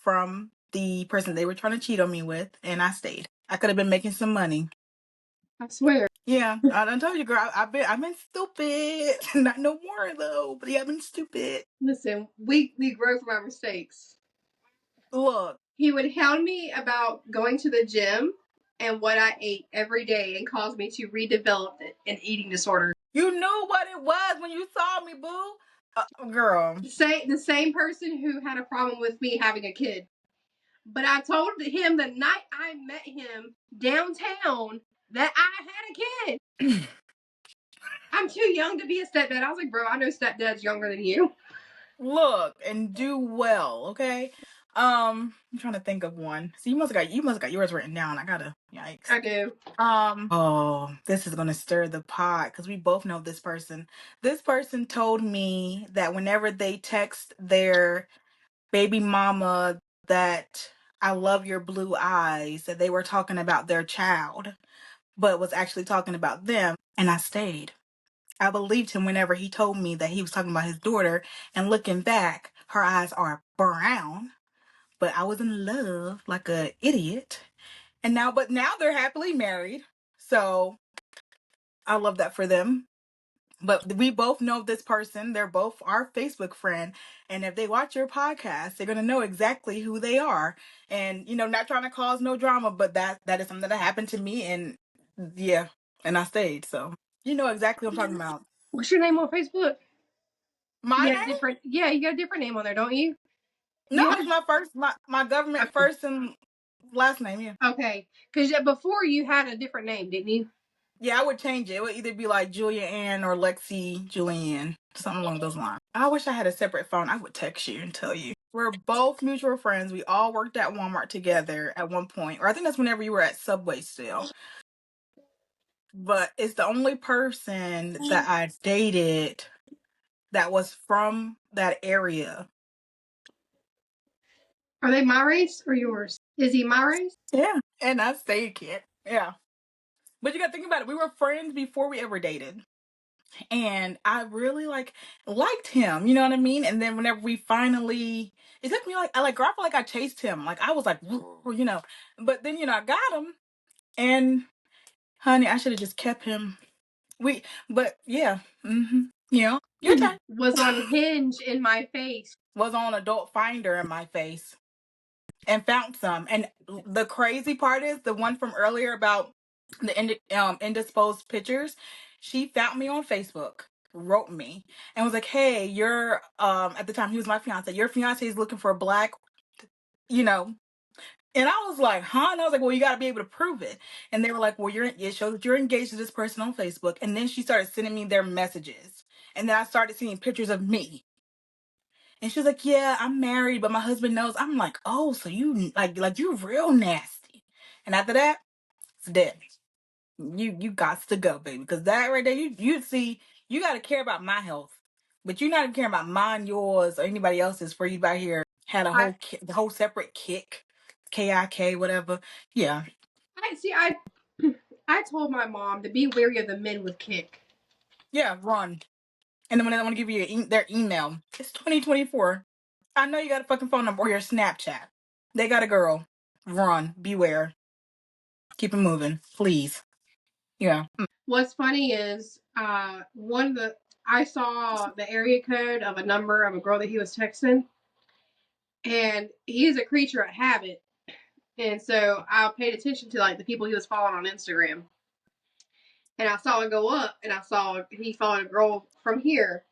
from the person they were trying to cheat on me with, and I stayed. I could have been making some money. I swear. Yeah, I done told you, girl. I've been stupid. Not no more though, but yeah, I've been stupid. Listen, we grow from our mistakes. Look, he would hound me about going to the gym and what I ate every day and caused me to redevelop an eating disorder. You knew what it was when you saw me, boo. Girl. The same person who had a problem with me having a kid. But I told him the night I met him downtown that I had a kid. I'm too young to be a stepdad. I was like, bro, I know stepdad's younger than you. Look and do well, okay? I'm trying to think of one. So you must have got yours written down. I gotta, yikes. I do. Oh, this is gonna stir the pot because we both know this person. This person told me that whenever they text their baby mama that I love your blue eyes, that they were talking about their child, but was actually talking about them, and I stayed. I believed him whenever he told me that he was talking about his daughter, and looking back, her eyes are brown, but I was in love like a idiot. And now they're happily married. So I love that for them. But we both know this person. They're both our Facebook friend. And if they watch your podcast, they're going to know exactly who they are. And, not trying to cause no drama, but that is something that happened to me. And yeah, and I stayed. So you know exactly what I'm talking about. What's your name on Facebook? My name? You got a different name on there, don't you? No, it's my first, my government first and last name, yeah. Okay. Because before you had a different name, didn't you? Yeah, I would change it. It would either be like Julia Ann or Lexi Julianne, something along those lines. I wish I had a separate phone. I would text you and tell you. We're both mutual friends. We all worked at Walmart together at one point. Or I think that's whenever you were at Subway still. But it's the only person that I dated that was from that area. Are they my race or yours? Is he my race? Yeah. And I stayed kid. Yeah. But you got to think about it. We were friends before we ever dated. And I really liked him, you know what I mean? And then whenever we finally, it took me I feel like I chased him. Like I was like, but then, I got him and honey, I should have just kept him. But yeah. Mm-hmm. Yeah. Your turn. Was on Hinge in my face. Was on Adult Finder in my face and found some. And the crazy part is the one from earlier about the indisposed pictures. She found me on Facebook, wrote me, and was like, "Hey, you're at the time he was my fiance. Your fiance is looking for a black, you know." And I was like, "Huh?" And I was like, "Well, you got to be able to prove it." And they were like, "Well, it shows that you're engaged to this person on Facebook." And then she started sending me their messages, and then I started seeing pictures of me. And she was like, "Yeah, I'm married, but my husband knows." I'm like, "Oh, so you like you're real nasty." And after that, it's dead. You got to go, baby, because that right there, you see, you got to care about my health, but you're not even caring about mine, yours, or anybody else's. For you out here had the whole separate KIK, whatever. Yeah. I told my mom to be wary of the men with kick. Yeah, run. And then when I want to give you their email, it's 2024. I know you got a fucking phone number or your Snapchat. They got a girl. Run. Beware. Keep it moving, please. Yeah. What's funny is I saw the area code of a number of a girl that he was texting, and he's a creature of habit, and so I paid attention to the people he was following on Instagram, and I saw it go up, and I saw he followed a girl from here,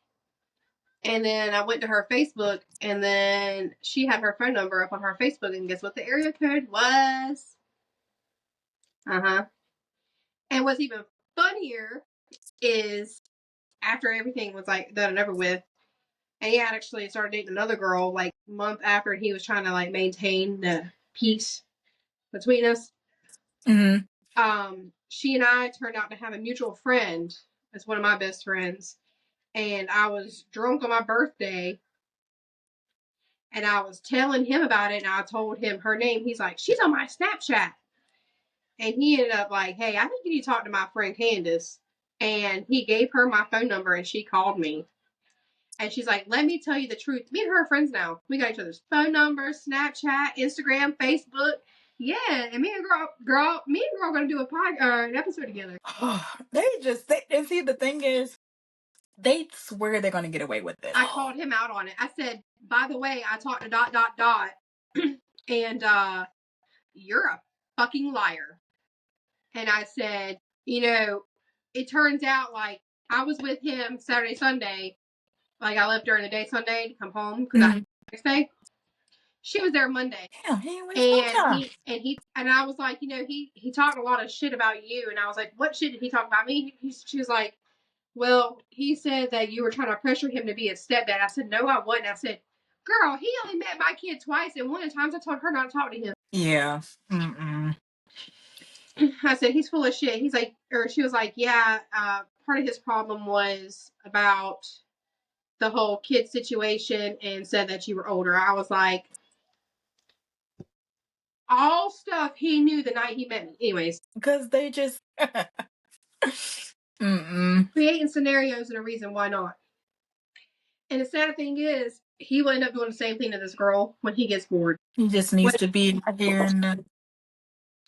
and then I went to her Facebook, and then she had her phone number up on her Facebook, and guess what the area code was? And what's even funnier is after everything was done and over with, and he had actually started dating another girl a month after he was trying to maintain the peace between us. Mm-hmm. She and I turned out to have a mutual friend as one of my best friends, and I was drunk on my birthday, and I was telling him about it, and I told him her name. He's like, "She's on my Snapchat," and he ended up like, "Hey, I think you need to talk to my friend Candice," and he gave her my phone number, and she called me. And she's like, let me tell you the truth. Me and her are friends now. We got each other's phone numbers, Snapchat, Instagram, Facebook. Yeah, and me and girl are gonna do an episode together. And see, the thing is, they swear they're gonna get away with it. I called him out on it. I said, by the way, I talked to ... and you're a fucking liar. And I said, it turns out like I was with him Saturday, Sunday. Like I left during the day Sunday to come home because I next day. She was there Monday. Damn, he ain't waste no time. And I was like, he talked a lot of shit about you, and I was like, what shit did he talk about me? She was like, well, he said that you were trying to pressure him to be a stepdad. I said, no, I wasn't. I said, girl, he only met my kid twice, and one of the times I told her not to talk to him. Yeah. I said, he's full of shit. He's like, or she was like, yeah, part of his problem was about the whole kid situation and said that you were older. I was like, all stuff he knew the night he met me. Anyways. Because they just creating scenarios and a reason why not. And the sad thing is, he will end up doing the same thing to this girl when he gets bored. He just needs to be here. And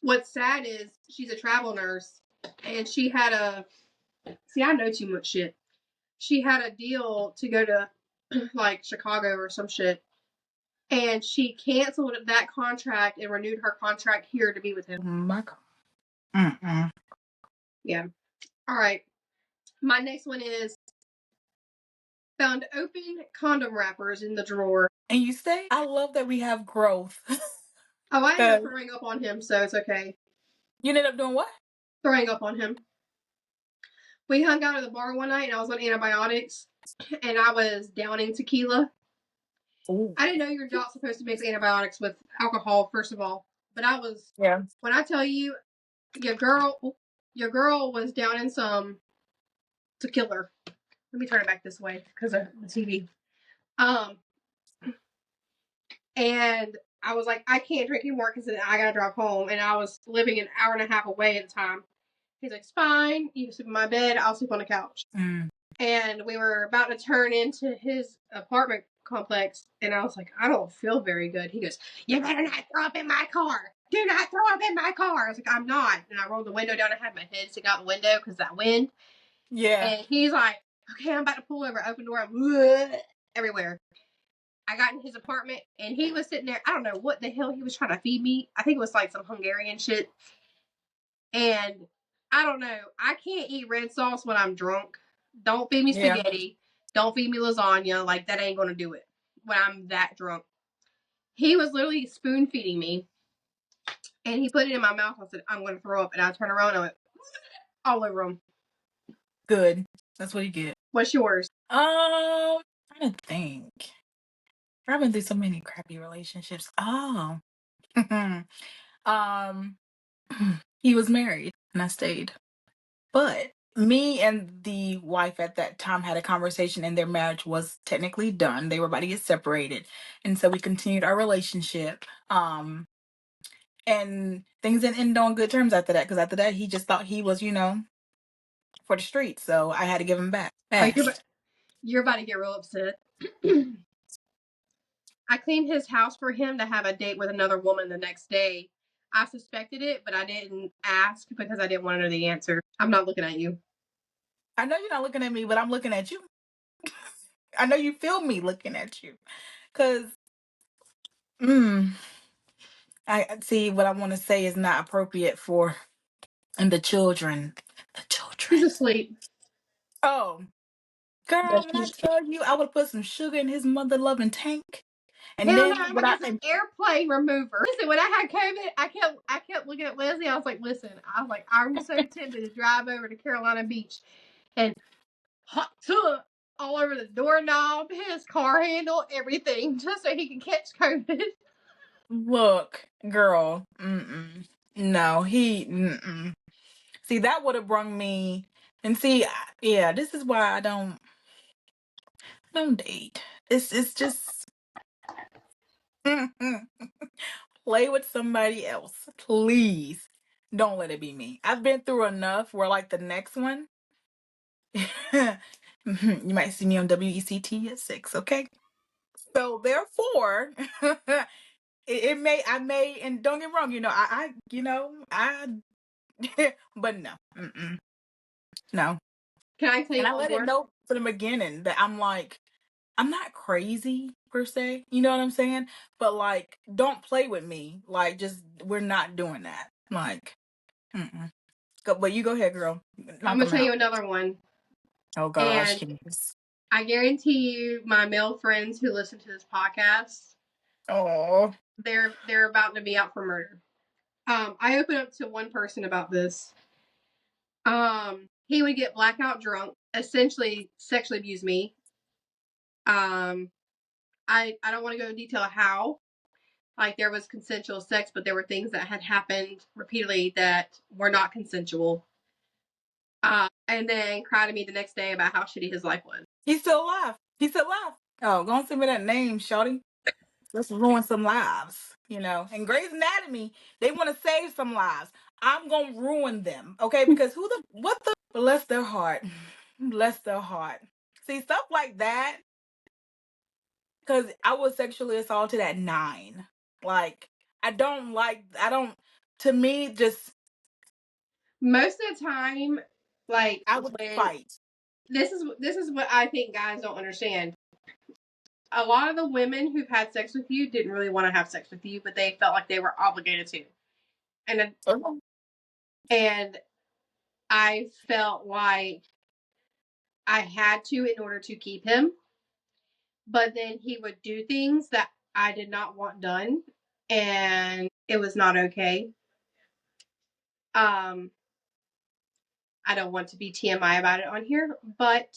what's sad is she's a travel nurse, and she had I know too much shit. She had a deal to go to like Chicago or some shit, and she canceled that contract and renewed her contract here to be with him. my God. Yeah. All right. My next one is found open condom wrappers in the drawer. And you say, I love that we have growth. Oh, I ended up throwing up on him, so it's okay. You ended up doing what? Throwing up on him. We hung out at the bar one night, and I was on antibiotics, and I was downing tequila. Ooh. I didn't know you're not supposed to mix antibiotics with alcohol, first of all. But I was. Yeah. When I tell you, your girl was downing some tequila. Let me turn it back this way because of the TV. And I was like, I can't drink anymore because I gotta drive home, and I was living an hour and a half away at the time. He's like, it's fine. You can sleep in my bed. I'll sleep on the couch. And we were about to turn into his apartment complex, and I was like, I don't feel very good. He goes, you better not throw up in my car. Do not throw up in my car. I was like, I'm not. And I rolled the window down. I had my head stick out the window because that wind. Yeah. And he's like, okay, I'm about to pull over. Open door. Everywhere. I got in his apartment, and he was sitting there. I don't know what the hell he was trying to feed me. I think it was like some Hungarian shit. And I don't know. I can't eat red sauce when I'm drunk. Don't feed me spaghetti. Yeah. Don't feed me lasagna. Like, that ain't going to do it when I'm that drunk. He was literally spoon feeding me, and he put it in my mouth. I said, I'm going to throw up. And I turned around and I went all over him. Good. That's what you get. What's yours? I'm trying to think. I've been through so many crappy relationships. Oh. He was married, and I stayed. But me and the wife at that time had a conversation, and their marriage was technically done. They were about to get separated. And so we continued our relationship. And things didn't end on good terms after that, because after that, he just thought he was, for the streets. So I had to give him back. Oh, you're about to get real upset. I cleaned his house for him to have a date with another woman the next day. I suspected it, but I didn't ask because I didn't want to know the answer. I'm not looking at you. I know you're not looking at me, but I'm looking at you. I know you feel me looking at you. Because, I see what I want to say is not appropriate for the children. The children. He's asleep. Oh. Girl, when I tell you, I would put some sugar in his mother-loving tank. And hell then, no, I'm an airplane remover. Listen, when I had COVID, I kept looking at Leslie. I was like, I'm so tempted to drive over to Carolina Beach and hot tub all over the doorknob, his car handle, everything, just so he can catch COVID. Look, girl, no, See, that would have brung me, and see, yeah, this is why I don't date. It's just play with somebody else, please. Don't let it be me. I've been through enough where, like, the next one, You might see me on WECT at 6, okay? So therefore, I may, and don't get me wrong, but no, no. Can I tell And you I one let it more? know from the beginning that I'm like, I'm not crazy per se, you know what I'm saying? But like, don't play with me. Like, just we're not doing that. Like, but you go ahead, girl. I'm Knock gonna them tell you out. another one, Oh gosh, and Candice. I guarantee you, my male friends who listen to this podcast, Oh, they're about to be out for murder. I opened up to one person about this. He would get blackout drunk, essentially sexually abuse me. I don't want to go into detail how. Like there was consensual sex, but there were things that had happened repeatedly that were not consensual. And then cry to me the next day about how shitty his life was. he's still alive. He's still alive. Oh, go and send me that name, shawty. Let's ruin some lives, And Grey's Anatomy, they want to save some lives. I'm gonna ruin them, okay? Because bless their heart, bless their heart. See stuff like that. Because I was sexually assaulted at 9. Like I don't. To me, just Most of the time, like I would when fight. this is what I think guys don't understand. A lot of the women who've had sex with you didn't really want to have sex with you, but they felt like they were obligated to. And and I felt like I had to in order to keep him. But then he would do things that I did not want done, and it was not okay. I don't want to be TMI about it on here, but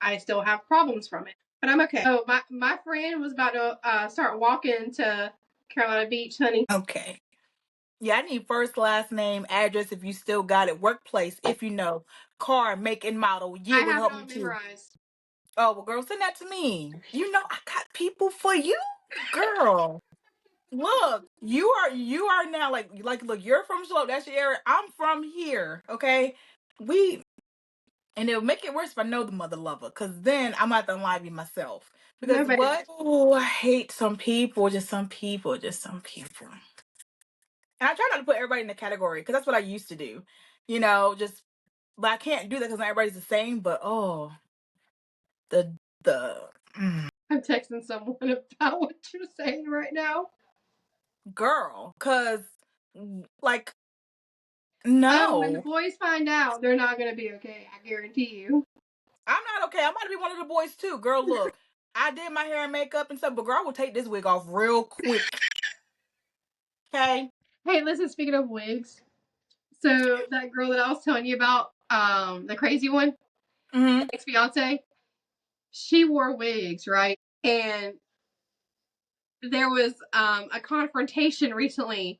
I still have problems from it, but I'm okay. So my friend was about to start walking to Carolina Beach, honey. Okay. Yeah, I need first, last name, address if you still got it, workplace if you know, car, make and model, I year would have it help me all too. memorized. Oh well, girl, send that to me. I got people for you, girl. Look, you are now like look, you're from Slope, that's your area. I'm from here, okay? We And it'll make it worse if I know the mother lover, because then I'm at the lie be myself. Because Nobody. what? Oh, I hate some people, just some people, just some people. And I try not to put everybody in the category because that's what I used to do. But I can't do that because not everybody's the same. But oh, the the I'm texting someone about what you're saying right now. girl, because like Oh, when the no, boys find out, they're not gonna be okay. I guarantee you. I'm not okay. I'm about to be one of the boys too, girl. Look, I did my hair and makeup and stuff, but girl, I will take this wig off real quick. Okay. Hey, listen. Speaking of wigs, so that girl that I was telling you about, the crazy one, ex fiance, she wore wigs, right? And there was a confrontation recently,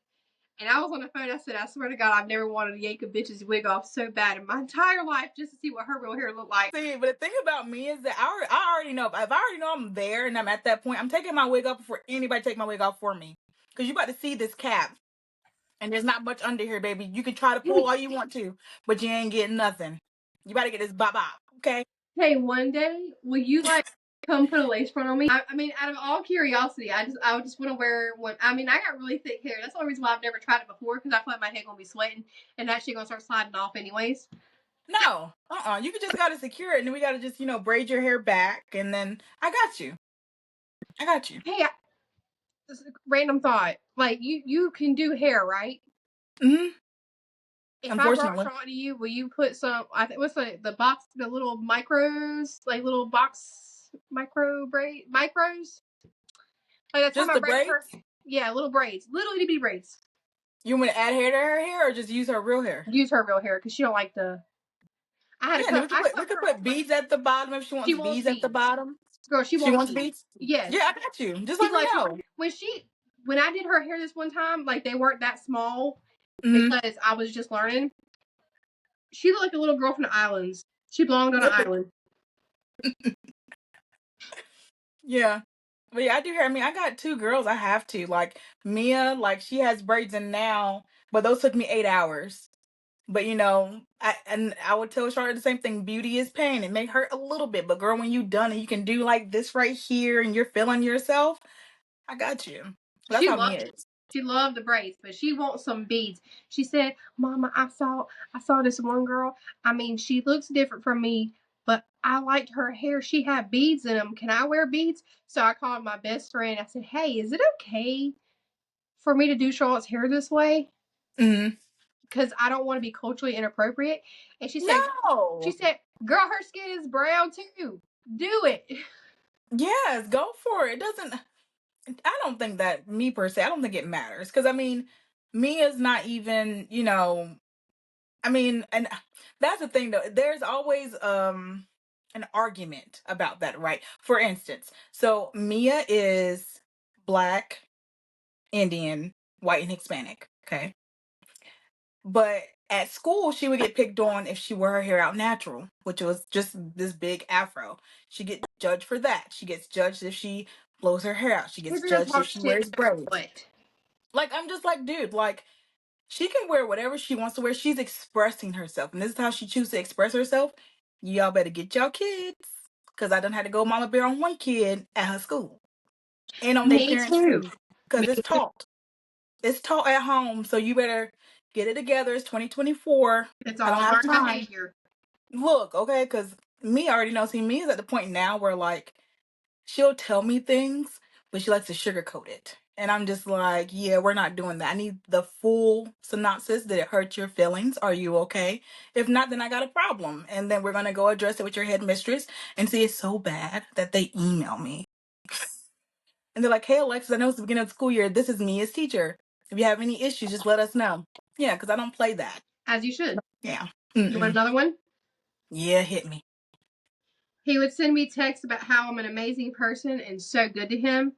and I was on the phone. I said, I swear to God, I've never wanted to yank a bitch's wig off so bad in my entire life just to see what her real hair looked like. See, but the thing about me is that I already know. If I already know I'm there and I'm at that point, I'm taking my wig off before anybody take my wig off for me. Because you about to see this cap. And there's not much under here, baby. You can try to pull all you want to, but you ain't getting nothing. You about to get this bop, okay? Hey, one day, will you like come put a lace front on me? I mean, out of all curiosity, I just want to wear one. I mean, I got really thick hair. That's the only reason why I've never tried it before, because I feel like my head gonna be sweating and that shit gonna start sliding off anyways. No, You just gotta secure it, and then we gotta just braid your hair back, and then I got you. I got you. Hey, random thought. Like you can do hair, right? Mm-hmm. If I brought Unfortunately, Shaw to you, will you put some? I think what's the box, the little micros, like little box micros. Like the time just I the braided her, braids. yeah, little braids, little itty bitty braids. You want to add hair to her hair, or just use her real hair? Use her real hair because she don't like the. I had to Yeah, and then cut. I we cut could her put off. beads at the bottom if she She wants wants beads at the beads, bottom. girl. She She wants wants beads. beads. Yes. Yeah, I got you. Just She's let me like know. when I did her hair this one time, like they weren't that small Mm-hmm. because I was just learning. She looked like a little girl from the islands. She belonged on an island. Yeah. But yeah, I do hair. I mean, I got 2 girls. I have to. Like Mia, like she has braids in now, but those took me 8 hours. But I would tell Charlotte the same thing. Beauty is pain. It may hurt a little bit, but girl, when you done and you can do like this right here and you're feeling yourself, I got you. That's She how loved Mia is. she loved the braids, but she wants some beads. She said, "Mama, I saw this one girl. I mean, she looks different from me, but I liked her hair. She had beads in them. Can I wear beads?" So I called my best friend. I said, "Hey, is it okay for me to do Charlotte's hair this way? Mm-hmm. Because I don't want to be culturally inappropriate." And she No. said, "Girl, her skin is brown too. Do it." Yes, go for it. It doesn't. I don't think that me per se. I don't think it matters because I mean, Mia's not even. I mean, and that's the thing though. There's always an argument about that, right? For instance, so Mia is Black, Indian, white, and Hispanic. Okay. But at school, she would get picked on if she wore her hair out natural, which was just this big afro. She get judged for that. She gets judged if she blows her hair out. She gets judged if she wears braids. What? Like, I'm just like, dude, like, she can wear whatever she wants to wear. She's expressing herself. And this is how she chooses to express herself. Y'all better get y'all kids. Because I done had to go mama bear on one kid at her school. And on their Me parents too. too. Because it's taught. It's taught at home, so you better get it together. It's 2024. It's I don't all have learned time. behavior. Look, okay, because me already knows. See, me is at the point now where like she'll tell me things, but she likes to sugarcoat it. And I'm just like, yeah, we're not doing that. I need the full synopsis. Did it hurt your feelings? Are you okay? If not, then I got a problem. And then we're gonna go address it with your headmistress and see it's so bad that they email me. And they're like, hey Alexis, I know it's the beginning of the school year. This is me as teacher. If you have any issues, just let us know. Yeah, because I don't play that. As you should. Yeah. You want Mm-mm. another one? Yeah, hit me. He would send me texts about how I'm an amazing person and so good to him,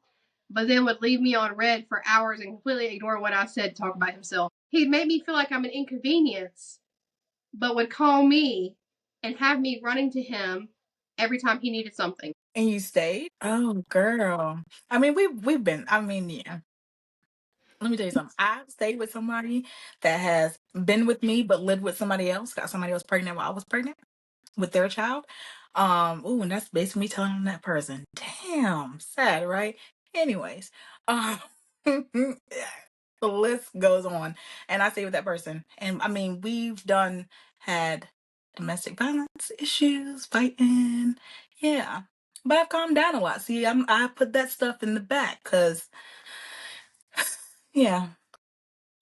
but then would leave me on red for hours and completely ignore what I said to talk about himself. He'd make me feel like I'm an inconvenience, but would call me and have me running to him every time he needed something. And you stayed? Oh, girl. I mean, we've been. I mean, yeah. Let me tell you something. I stayed with somebody that has been with me but lived with somebody else. Got somebody else pregnant while I was pregnant with their child. Ooh, and that's basically me telling on that person. Damn, sad, right? Anyways, the list goes on, and I stay with that person, and I mean, had domestic violence issues, fighting, yeah. But I've calmed down a lot. See, I put that stuff in the back because, yeah.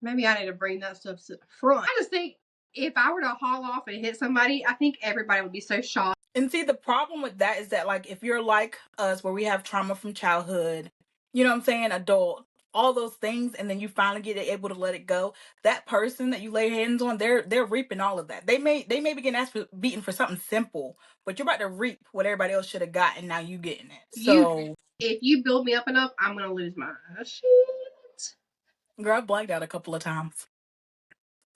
Maybe I need to bring that stuff to the front. I just think if I were to haul off and hit somebody, I think everybody would be so shocked. And see, the problem with that is that, like, if you're like us, where we have trauma from childhood, you know what I'm saying, adult, all those things, and then you finally get able to let it go, that person that you lay hands on, they're reaping all of that. They may be getting asked for beaten for something simple, but you're about to reap what everybody else should have got, and now you getting it. So, if you build me up enough, I'm gonna lose my shit. girl, I blacked out a couple of times.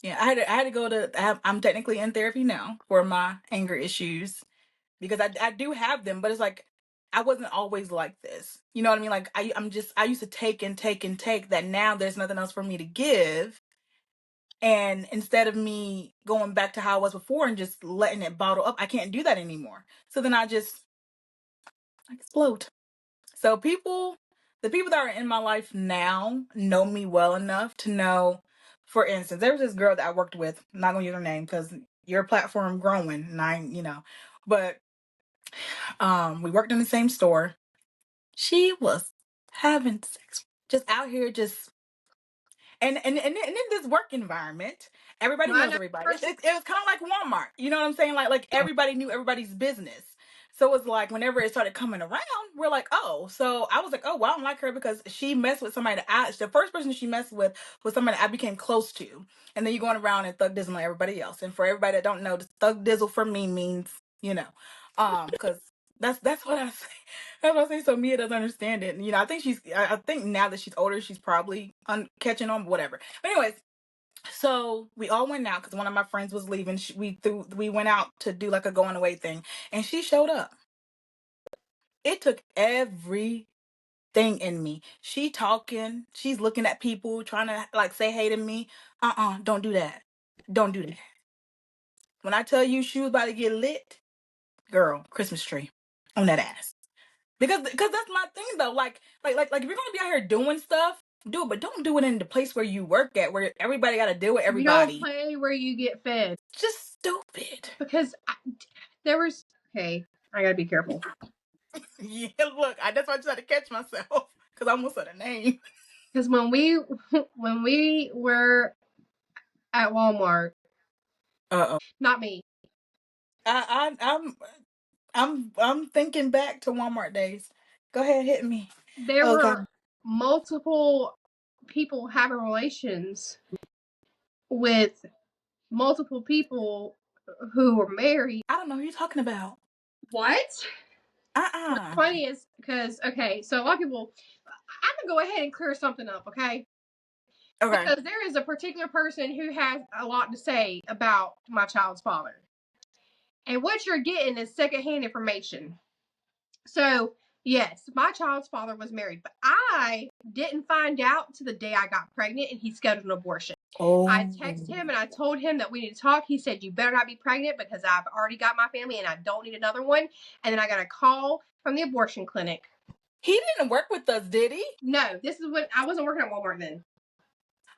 Yeah, I had to go to. I'm technically in therapy now for my anger issues because I do have them, but it's like I wasn't always like this. You know what I mean? Like I used to take and take and take that. Now there's nothing else for me to give, and instead of me going back to how I was before and just letting it bottle up, I can't do that anymore. So then I just explode. So the people that are in my life now know me well enough to know. For instance, there was this girl that I worked with. I'm not gonna use her name because your platform growing, and but we worked in the same store. She was having sex, just out here, just and in this work environment, everybody Well, I knows know everybody. It person. was kind of like Walmart, you know what I'm saying? Like everybody knew everybody's business. So it's like whenever it started coming around, we're like, oh. So I was like, oh, well, I don't like her because she messed with somebody the first person she messed with was somebody I became close to. And then you're going around and thug dizzling like everybody else. And for everybody that don't know, the thug dizzle for me means, because that's what I say. That's what I say. So Mia doesn't understand it. And, I think I think now that she's older, she's probably catching on, whatever. But anyways, so we all went out because one of my friends was leaving. We went out to do like a going away thing, and she showed up. It took everything in me. She talking, she's looking at people, trying to like say hey to me. Don't do that. Don't do that. When I tell you she was about to get lit, girl, Christmas tree on that ass. Because that's my thing though. Like if you're gonna be out here doing stuff, do it, but don't do it in the place where you work at, where everybody got to deal with You don't everybody. play where you get fed. Just stupid. Because there was okay. I gotta be careful. Yeah, look, that's why I just had to catch myself because I almost said a name. Because when we were at Walmart, not me. I'm thinking back to Walmart days. Go ahead, hit me. There were multiple people having relations with multiple people who were married. I don't know who you're talking about. What? What's funny is because okay, so a lot of people. I'm gonna go ahead and clear something up, okay? Okay. Because there is a particular person who has a lot to say about my child's father. And what you're getting is secondhand information. So, yes, my child's father was married, but I didn't find out to the day I got pregnant and he scheduled an abortion. Oh. I texted him and I told him that we need to talk. He said, you better not be pregnant because I've already got my family and I don't need another one. And then I got a call from the abortion clinic. He didn't work with us, did he? No, this is when I wasn't working at Walmart then.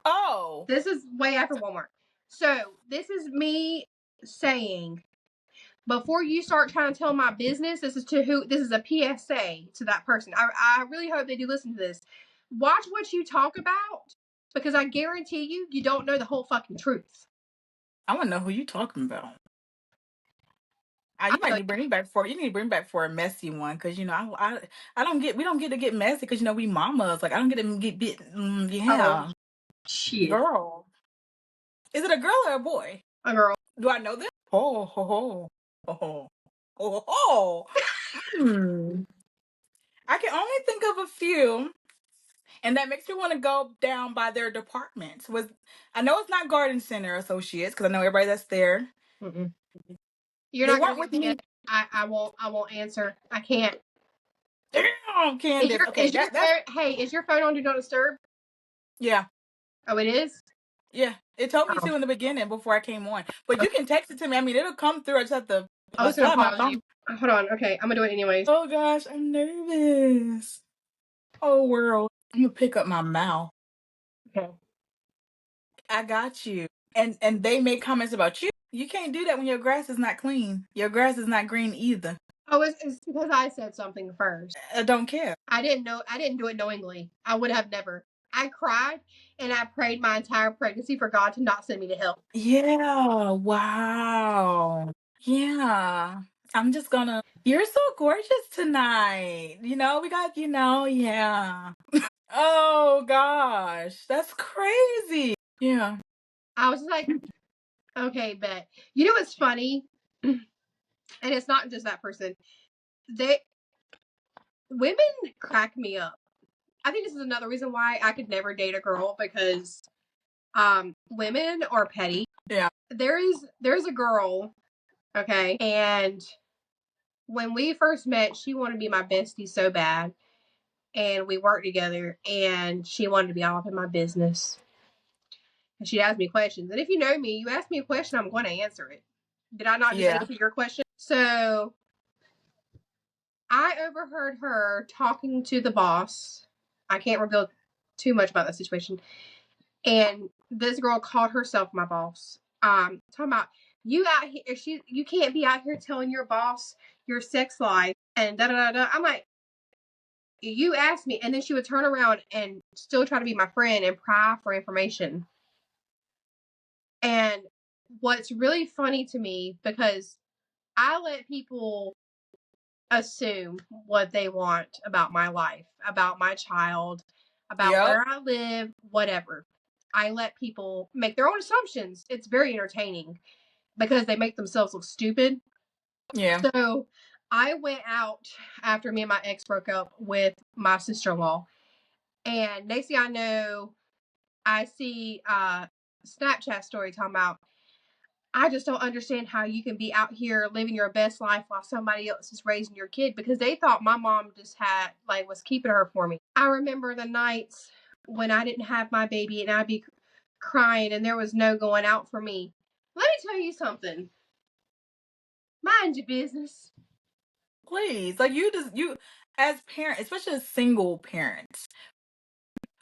Oh. This is way after Walmart. So this is me saying, before you start trying to tell my business, this is a PSA to that person. I really hope they do listen to this. Watch what you talk about, because I guarantee you don't know the whole fucking truth. I want to know who you talking about. You need to bring me back for a messy one, because we don't get to get messy because we mamas. Like I don't get to get bit. Yeah. Oh, shit. Girl. Is it a girl or a boy? A girl. Do I know them? Oh ho ho. Oh ho ho. I can only think of a few, and that makes me want to go down by their departments. I know it's not Garden Center Associates because I know everybody that's there. Mm-mm. You're not going with me. I won't answer. I can't. Damn, Candice. Is your phone on Do Not Disturb? Yeah. Oh, it is? Yeah. It told me to in the beginning before I came on. But you can text it to me. I mean, it'll come through. I just have to. I was going to pause you. Hold on. Okay, I'm going to do it anyways. Oh, gosh. I'm nervous. Oh, world. I'm going to pick up my mouth. Okay. I got you. And they make comments about you. You can't do that when your grass is not clean. Your grass is not green either. Oh, it's because I said something first. I don't care. I didn't do it knowingly. I would have never. I cried and I prayed my entire pregnancy for God to not send me to hell. Yeah. Wow. Yeah. I'm just gonna. You're so gorgeous tonight. We got, yeah. Oh gosh, that's crazy. Yeah. I was like, okay, bet. You know what's funny? And it's not just that person. Women crack me up. I think this is another reason why I could never date a girl, because women are petty. Yeah. There's a girl, okay, and when we first met, she wanted to be my bestie so bad, and we worked together, and she wanted to be all up in my business. And she'd ask me questions, and if you know me, you ask me a question, I'm going to answer it. Did I not just answer your question? So I overheard her talking to the boss. I can't reveal too much about that situation. And this girl called herself my boss. Talking about, you out here, you can't be out here telling your boss your sex life and da da da da. I'm like, you asked me, and then she would turn around and still try to be my friend and pry for information. And what's really funny to me, because I let people assume what they want about my life, about my child, about where I live, whatever. I let people make their own assumptions. It's very entertaining because they make themselves look stupid. Yeah. So I went out after me and my ex broke up with my sister-in-law. And next thing I know, I see a Snapchat story talking about, I just don't understand how you can be out here living your best life while somebody else is raising your kid, because they thought my mom just was keeping her for me. I remember the nights when I didn't have my baby and I'd be crying and there was no going out for me. Let me tell you something. Mind your business. Please, like you as parents, especially as single parents,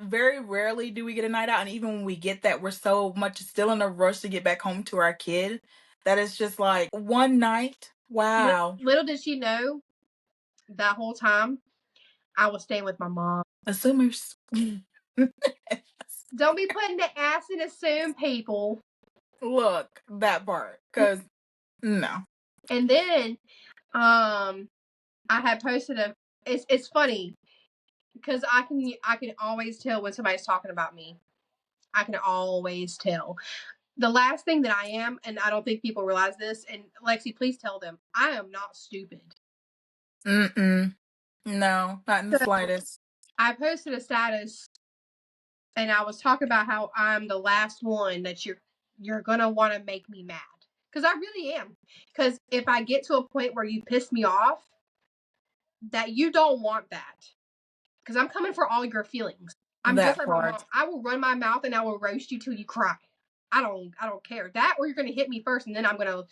very rarely do we get a night out, and even when we get that, we're so much still in a rush to get back home to our kid that it's just like one night. Wow. Little did she know that whole time I was staying with my mom. Assumers. Don't be putting the ass in assume, people. Look, that part, because no. And then, I had posted it's funny because I can always tell when somebody's talking about me. I can always tell. The last thing that I am, and I don't think people realize this, and Lexi, please tell them, I am not stupid. No, not in the slightest. I posted a status and I was talking about how I'm the last one that you're gonna want to make me mad, because I really am. Because if I get to a point where you piss me off, that you don't want that, because I'm coming for all your feelings. I'm just like my mom. I will run my mouth and I will roast you till you cry. I don't care that, or you're gonna hit me first and then I'm gonna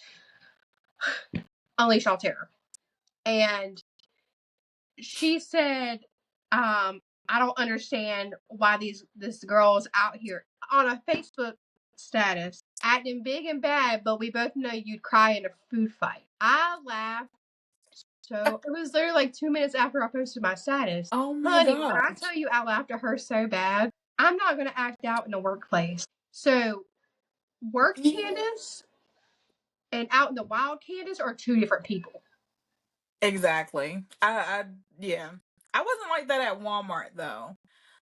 unleash all terror. And she said, I don't understand why this girl's out here on a Facebook status acting big and bad, but we both know you'd cry in a food fight. I laughed. So it was literally like 2 minutes after I posted my status. Oh my Honey, God. when I tell you I laughed at her so bad, I'm not gonna act out in the workplace. So work Candice and out in the wild Candice are two different people. Exactly. Yeah. I wasn't like that at Walmart though.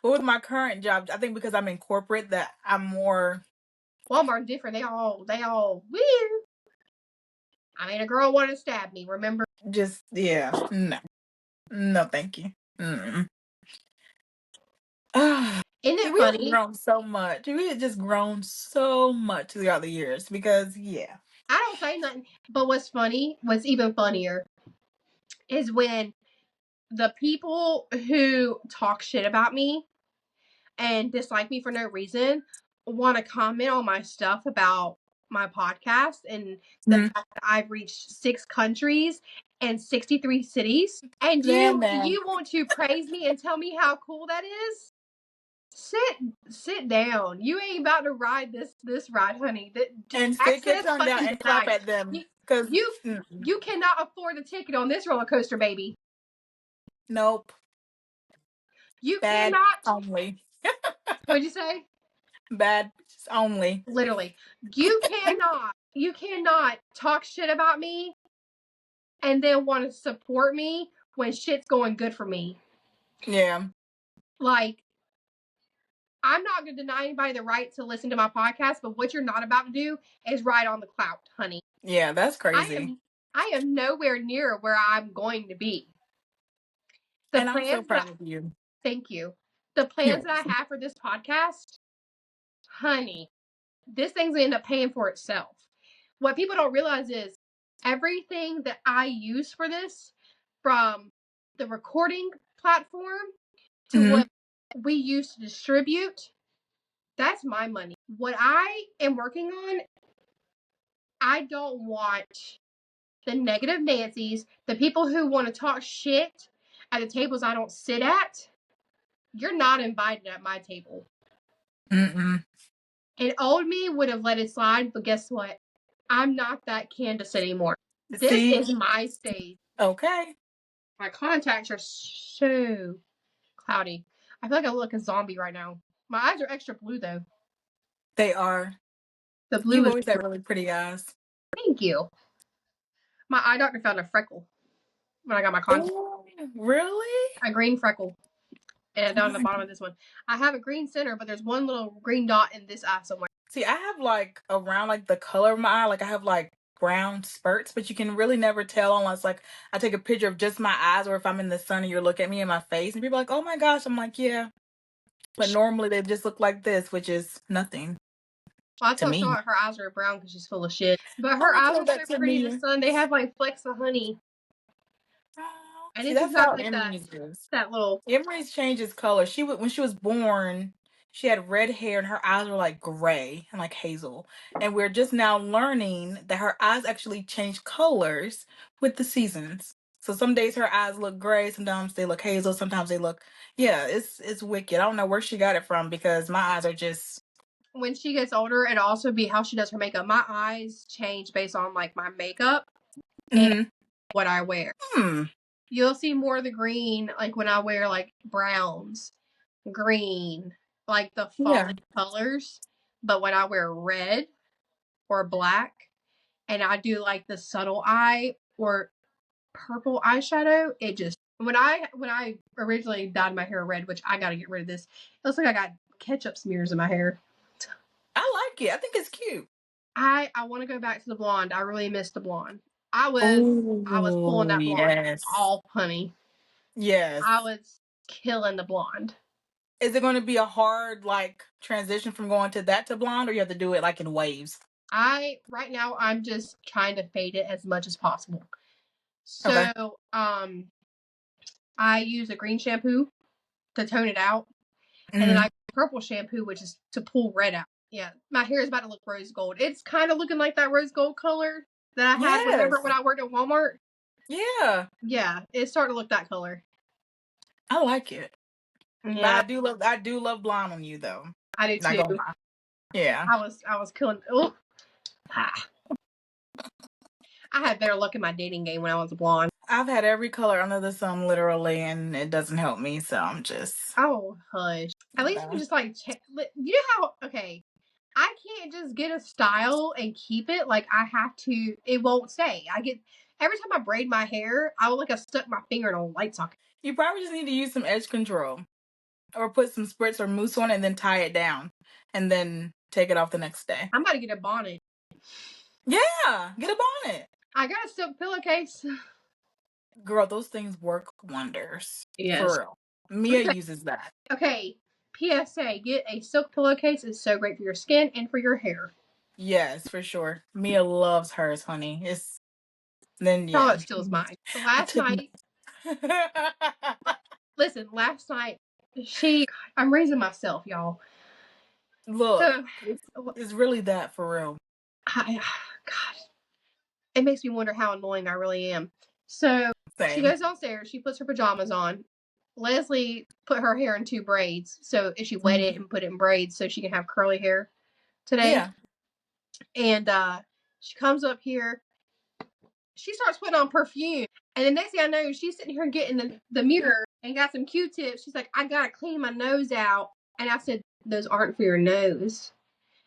But with my current job, I think because I'm in corporate that I'm more Walmart different. They all weird. I mean, a girl wanted to stab me, remember? just yeah. No, thank you. Isn't it we have funny? grown so much. We have just grown so much throughout the years because yeah. I don't say nothing. But what's even funnier, is when the people who talk shit about me and dislike me for no reason want to comment on my stuff about my podcast and the fact that I've reached 6 countries and 63 cities. And you want to praise me and tell me how cool that is? Sit down. You ain't about to ride this ride, honey. And stick your tongue down and clap at them. Because you cannot afford the ticket on this roller coaster, baby. Nope. You Bad cannot. Only. What'd you say? Bad only. Literally. You cannot talk shit about me and then want to support me when shit's going good for me. Yeah. Like, I'm not going to deny anybody the right to listen to my podcast, but what you're not about to do is ride on the clout, honey. Yeah, that's crazy. I am nowhere near where I'm going to be. And I'm so proud of you. Thank you. The plans that I have for this podcast, honey, this thing's going to end up paying for itself. What people don't realize is everything that I use for this, from the recording platform to what we use to distribute, that's my money. What I am working on, I don't want the negative Nancy's, the people who want to talk shit at the tables I don't sit at. You're not invited at my table. And old me would have let it slide, but guess what? I'm not that Candice anymore. This is my stage. Okay. My contacts are so cloudy. I feel like I look like a zombie right now. My eyes are extra blue though. They are. The blue You've always had really pretty eyes. Thank you. My eye doctor found a freckle when I got my contacts. Ooh, really? A green freckle. And down the bottom of this one. I have a green center, but there's one little green dot in this eye somewhere. See, I have like around like the color of my eye, like I have like brown spurts, but you can really never tell unless like I take a picture of just my eyes, or if I'm in the sun and you look at me in my face and people are like, oh my gosh, I'm like, yeah. But normally they just look like this, which is nothing. Well, I told her her eyes are brown because she's full of shit. But her eyes are so pretty in the sun. They have like flecks of honey. And see, that's how Emery's is. That little Emery's changes color. When she was born, she had red hair and her eyes were like gray and like hazel. And we're just now learning that her eyes actually change colors with the seasons. So some days her eyes look gray, sometimes they look hazel, sometimes they look, yeah, it's wicked. I don't know where she got it from because my eyes are just. When she gets older, it'll also be how she does her makeup. My eyes change based on like my makeup and what I wear. You'll see more of the green like when I wear like browns, green, like the falling colors. But when I wear red or black and I do like the subtle eye or purple eyeshadow, it just when I originally dyed my hair red, which I gotta get rid of this, it looks like I got ketchup smears in my hair. I like it. I think it's cute. I want to go back to the blonde. I really miss the blonde. I was pulling that blonde off, honey. Yes. I was killing the blonde. Is it going to be a hard like transition from going to that to blonde, or you have to do it like in waves? Right now I'm just trying to fade it as much as possible. So, I use a green shampoo to tone it out, and then I use purple shampoo, which is to pull red out. Yeah, my hair is about to look rose gold. It's kind of looking like that rose gold color that I had. Remember when I worked at Walmart? Yeah. Yeah, it's starting to look that color. I like it. Yeah, but I do love blonde on you though. I do too. Yeah. I was killing. Oh, I had better luck in my dating game when I was a blonde. I've had every color under the sun, literally, and it doesn't help me. So I'm just. Oh hush. At least you just like you know how okay. I can't just get a style and keep it. Like I have to. It won't stay. I get every time I braid my hair, I will like have stuck my finger in a light socket. You probably just need to use some edge control, or put some spritz or mousse on it, and then tie it down, and then take it off the next day. I'm about to get a bonnet. Yeah, get a bonnet. I got a silk pillowcase. Girl, those things work wonders. Yes. For real. Mia uses that. Okay. PSA: get a silk pillowcase. It's so great for your skin and for your hair. Yes, for sure. Mia loves hers, honey. It's then yeah. Charlotte steals mine. Last night. Listen, last night I'm raising myself, y'all. Look, it's really that for real. God, it makes me wonder how annoying I really am. So she goes downstairs, she puts her pajamas on. Leslie put her hair in 2 braids. So if she wet it and put it in braids so she can have curly hair today. Yeah. And she comes up here. She starts putting on perfume. And the next thing I know, she's sitting here getting the mirror and got some Q-tips. She's like, I gotta clean my nose out. And I said, those aren't for your nose.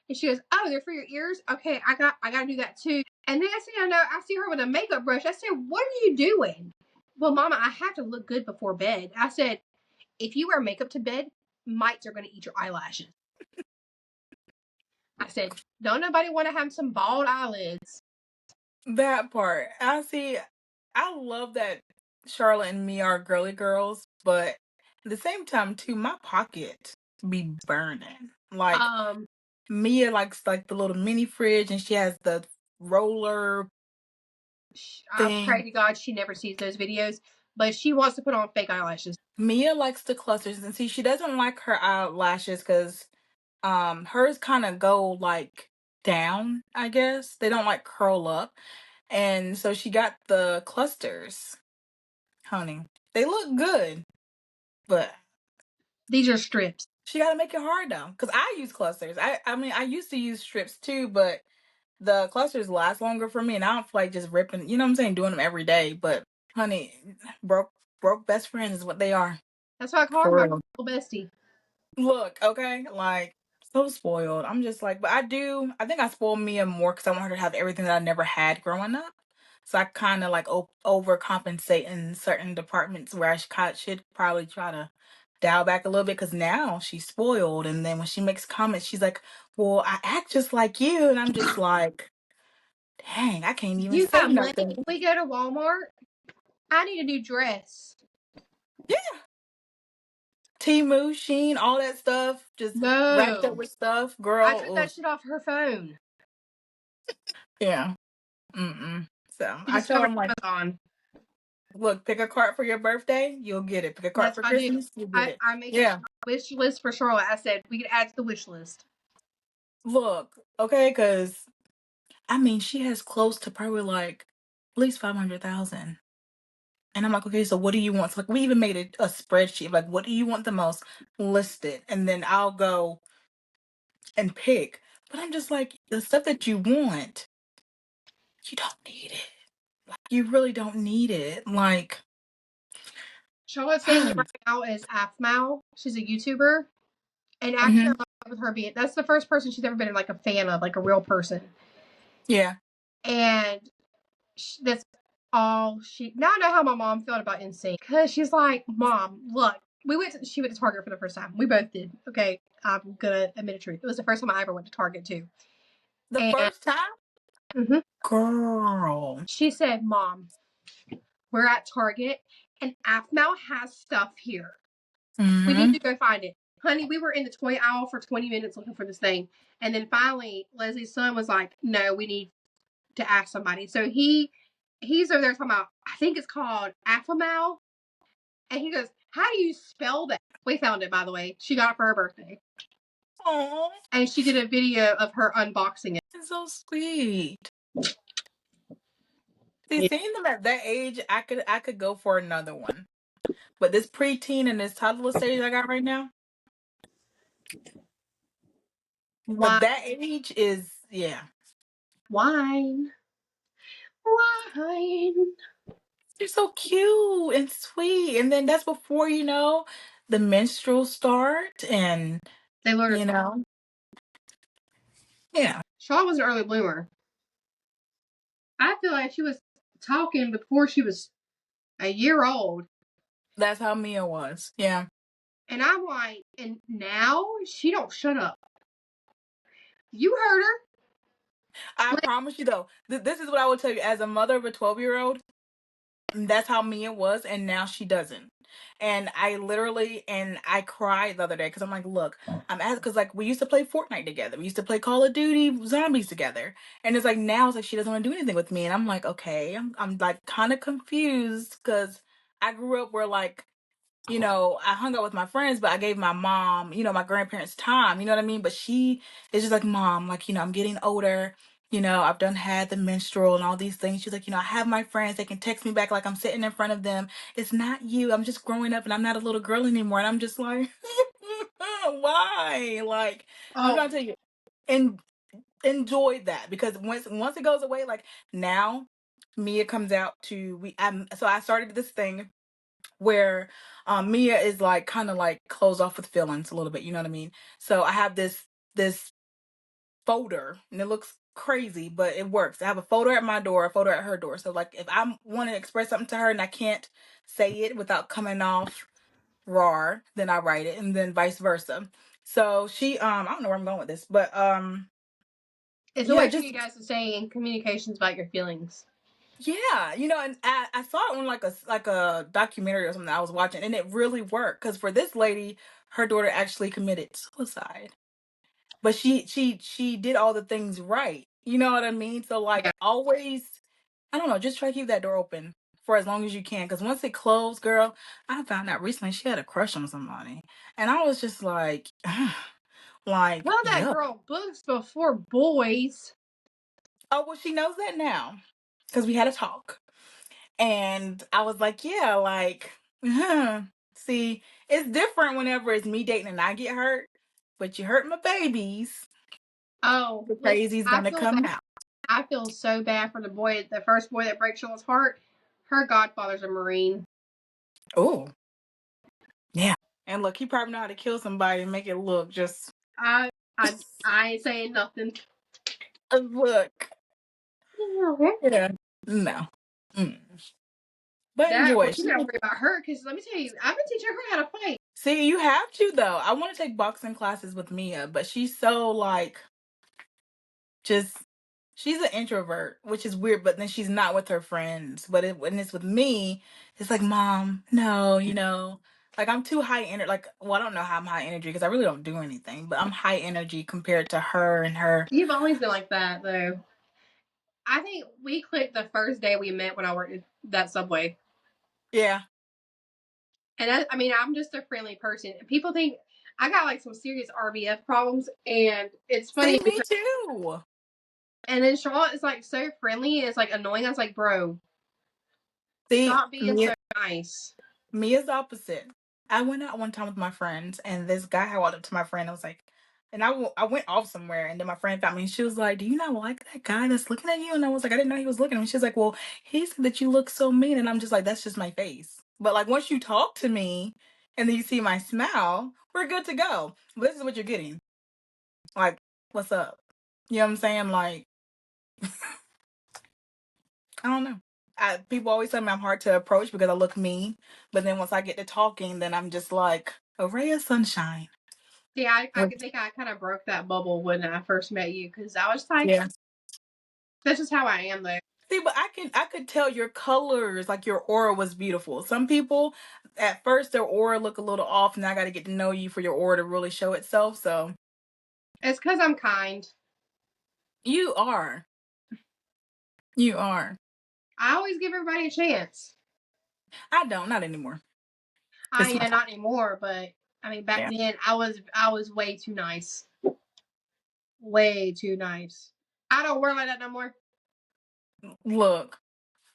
And she goes, oh, they're for your ears? Okay, I gotta do that too. And next thing I know, I see her with a makeup brush. I said, what are you doing? Well, Mama, I have to look good before bed. I said, if you wear makeup to bed, mites are going to eat your eyelashes. I said, don't nobody want to have some bald eyelids. That part. I love that Charlotte and me are girly girls, but at the same time, too, my pocket be burning. Like, Mia likes like the little mini fridge, and she has the roller I pray to God she never sees those videos, but she wants to put on fake eyelashes. Mia likes the clusters, and see, she doesn't like her eyelashes because hers kind of go like down, I guess. They don't like curl up. And so she got the clusters. Honey, they look good, but these are strips. She got to make it hard though, because I use clusters. I mean, I used to use strips too, but the clusters last longer for me, and I don't feel like just ripping. You know what I'm saying? Doing them every day, but honey, broke best friends is what they are. That's why I call her my little bestie. Look, okay, like so spoiled. I'm just like, but I think I spoil Mia more because I want her to have everything that I never had growing up. So I kind of like overcompensate in certain departments where I should probably try to dial back a little bit because now she's spoiled. And then when she makes comments, she's like, well, I act just like you. And I'm just like, dang, I can't even say nothing. When we go to Walmart, I need a new dress. Yeah. Temu, Shein, all that stuff, just wrapped up with stuff, girl. I took that shit off her phone. Yeah. So I tell them like, Look, pick a card for your birthday, you'll get it. Pick a card Yes, for I do. Christmas, you'll get it. I made a Yeah. wish list for Charlotte. I said we could add to the wish list. Look, okay, because I mean, she has close to probably like at least 500,000. And I'm like, okay, so what do you want? So like, we even made a spreadsheet. Like, what do you want the most? List it, and then I'll go and pick. But I'm just like, the stuff that you want, you don't need it. Like, you really don't need it. Like, Charlotte's favorite right now is Afmal. She's a YouTuber, and actually, hmm I love with her being that's the first person she's ever been like a fan of, like a real person. yeah. And that's all she. Now I know how my mom felt about NSYNC because she's like, "Mom, look, she went to Target for the first time. We both did. Okay, I'm gonna admit a truth. It was the first time I ever went to Target too. The And first time, mhm, girl. she said, "Mom, we're at Target, and Afmal has stuff here. We need hmm to go find it." Honey, we were in the toy aisle for 20 minutes looking for this thing. And then finally, Leslie's son was like, "No, we need to ask somebody." So he's over there talking about, I think it's called Afamal. And he goes, "How do you spell that?" We found it, by the way. She got it for her birthday. Oh, And she did a video of her unboxing it. it's so sweet. See, Yeah. seeing them at that age, I could go for another one. But this preteen and this toddler stage I got right now, but Wine. that age is yeah. Wine. Wine. They're so cute and sweet. And then that's before, the menstrual start and They learned to you talk. know, yeah. Shaw was an early bloomer. I feel like she was talking before she was a year old. That's how Mia was. Yeah. And I'm like, and now she don't shut up. You heard her. I Like, promise you though, this is what I would tell you as a mother of a 12-year-old. That's how Mia was, and now she doesn't. And I cried the other day because I'm like, look, I'm asking because like we used to play Fortnite together, we used to play Call of Duty Zombies together, and it's like now it's like she doesn't want to do anything with me, and I'm like, okay, I'm like kind of confused because I grew up where like I hung out with my friends, but I gave my mom, my grandparents time, you know what I mean? But she is just like, Mom, like, I'm getting older. I've done had the menstrual and all these things. She's like, I have my friends. They can text me back like I'm sitting in front of them. It's not you. I'm just growing up and I'm not a little girl anymore. And I'm just like, why? Like, I'm oh, trying to tell you, and enjoy that because once it goes away, like now, Mia comes out to so I started this thing where Mia is like kind of like closed off with feelings a little bit, you know what I mean? So I have this folder and it looks crazy, but it works. I have a folder at my door, a folder at her door. So like if I want to express something to her and I can't say it without coming off raw, then I write it and then vice versa. So she I don't know where I'm going with this, but it's a yeah, way for just you guys to stay in communications about your feelings. yeah, and I saw it on like a documentary or something I was watching, and it really worked because for this lady, her daughter actually committed suicide, but she did all the things right. You know what I mean? So like Yeah. always, I don't know, just try to keep that door open for as long as you can because once it closed, girl, I found out recently she had a crush on somebody, and I was just like, like, Well, that yeah. girl books before boys. Oh well, she knows that now because we had a talk. And I was like, yeah, like, see, it's different whenever it's me dating and I get hurt, but you hurt my babies. Oh, The listen, crazy's I gonna feel come bad. out. I feel so bad for the first boy that breaks Charlotte's heart. Her godfather's a Marine. Oh, yeah. And look, he probably know how to kill somebody and make it look just I I I ain't saying nothing. look. Yeah. No. Mm. But That enjoy well, it. you gotta worry about her because let me tell you, I've been teaching her how to fight. See, you have to though. I want to take boxing classes with Mia, but she's so like just she's an introvert, which is weird, but then she's not with her friends. But when it's with me, it's like, Mom, no, like I'm too high energy. Like, well, I don't know how I'm high energy because I really don't do anything, but I'm high energy compared to her and her. You've always been like that though. I think we clicked the first day we met when I worked at that Subway. Yeah. And I mean, I'm just a friendly person. People think I got like some serious RBF problems, and it's funny. See, me too. And then Charlotte is like so friendly, and it's like annoying. I was like, bro, See, stop being so nice. me is opposite. I went out one time with my friends, and this guy had walked up to my friend. I was like, and I went off somewhere, and then my friend found me, and she was like, "Do you not like that guy that's looking at you?" And I was like, "I didn't know he was looking at me." She was like, "Well, he said that you look so mean," and I'm just like, "That's just my face." But like once you talk to me, and then you see my smile, we're good to go. But this is what you're getting. Like, what's up? You know what I'm saying? Like, I don't know. People always tell me I'm hard to approach because I look mean, but then once I get to talking, then I'm just like a ray of sunshine. Yeah, I think I kind of broke that bubble when I first met you because I was like, Yeah. that's just how I am, though. See, but I could tell your colors, like your aura was beautiful. Some people, at first, their aura look a little off, and I got to get to know you for your aura to really show itself. So It's because I'm kind. you are, you are. I always give everybody a chance. I don't, not anymore. It's my Yeah, time. not anymore, but I mean, back Yeah. then I was way too nice, way too nice. I don't work like that no more. Look,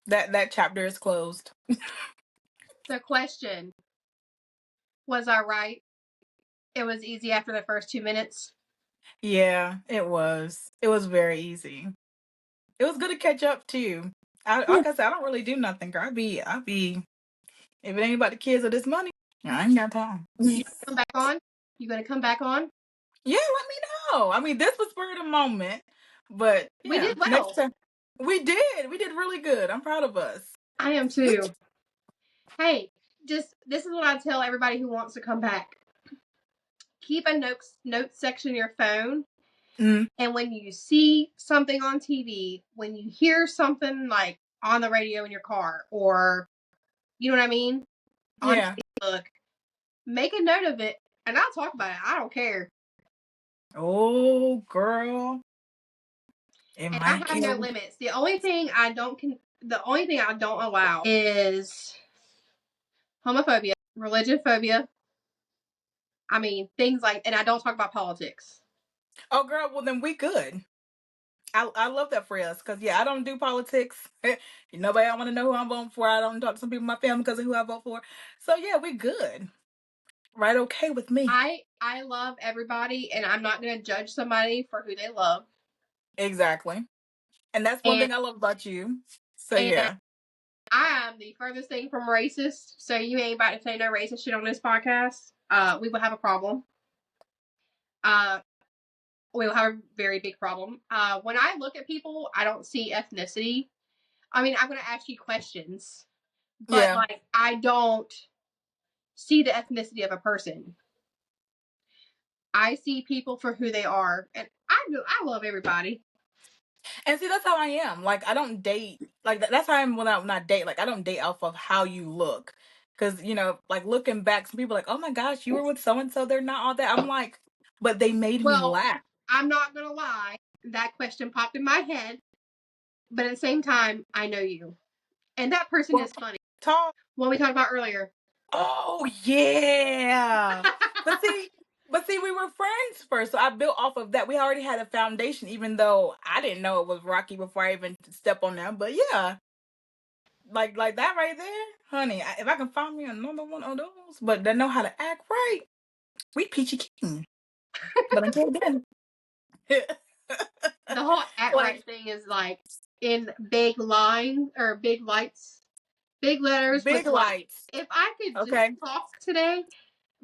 that chapter is closed. The question, was I right? It was easy after the first 2 minutes. Yeah, it was. It was very easy. It was good to catch up too. Like I said, I don't really do nothing, girl. I be if it ain't about the kids or this money, I ain't got time. You come back on? You gonna come back on? Yeah, let me know. I mean, this was for the moment, but We yeah, did next well. time we did really good. I'm proud of us. I am too. Hey, just this is what I tell everybody who wants to come back. Keep a note section in your phone, and when you see something on TV, when you hear something like on the radio in your car, or you know what I mean, on Yeah. Facebook, make a note of it, and I'll talk about it. I don't care. Oh, girl, it And I might have no kill. limits. The only thing I don't allow is homophobia, religion phobia. I mean, things like, and I don't talk about politics. Oh, girl, well then we good. I love that for us because yeah, I don't do politics. Nobody I want to know who I'm voting for. I don't talk to some people in my family because of who I vote for. So yeah, we good. Right? Okay with me. I love everybody, and I'm not going to judge somebody for who they love. Exactly. And that's one And thing I love about you. So and yeah. I am the furthest thing from racist. So you ain't about to say no racist shit on this podcast. We will have a problem. We will have a very big problem. When I look at people, I don't see ethnicity. I mean, I'm going to ask you questions, but Yeah. like, I don't see the ethnicity of a person. I see people for who they are, and I love everybody. And see, that's how I am. Like, I don't date. Like, that's how I'm when I not date. Like, I don't date off of how you look. Because, like, looking back, some people are like, oh my gosh, you were with so and so. They're not all that. I'm like, but they made me Well, laugh. I'm not going to lie. That question popped in my head, but at the same time, I know you. And that person Well, is funny. talk. What we talked about earlier. Oh, yeah. But see, we were friends first. So I built off of that. We already had a foundation, even though I didn't know it was rocky before I even step on them. But yeah. Like that right there, honey. If I can find me another one of those, but they know how to act right, we peachy keen. But until then, The whole act like right thing is like in big lines or big lights, big letters with big lights. lights. If I could just Okay, talk today,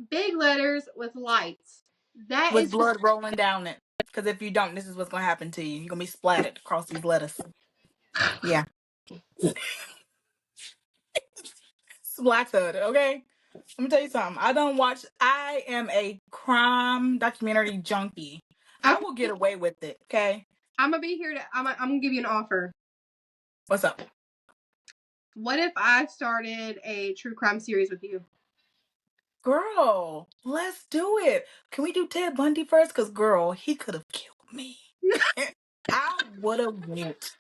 big letters with lights. That with is just blood rolling down it. Because if you don't, this is what's gonna happen to you. You're gonna be splattered across these letters. Yeah, splattered. Okay. Let me tell you something. I don't watch. I am a crime documentary junkie. I okay. will get away with it. Okay. I'm gonna be here to. I'm gonna give you an offer. What's up? What if I started a true crime series with you? Girl, let's do it. Can we do Ted Bundy first? Because, girl, he could have killed me. I would have went.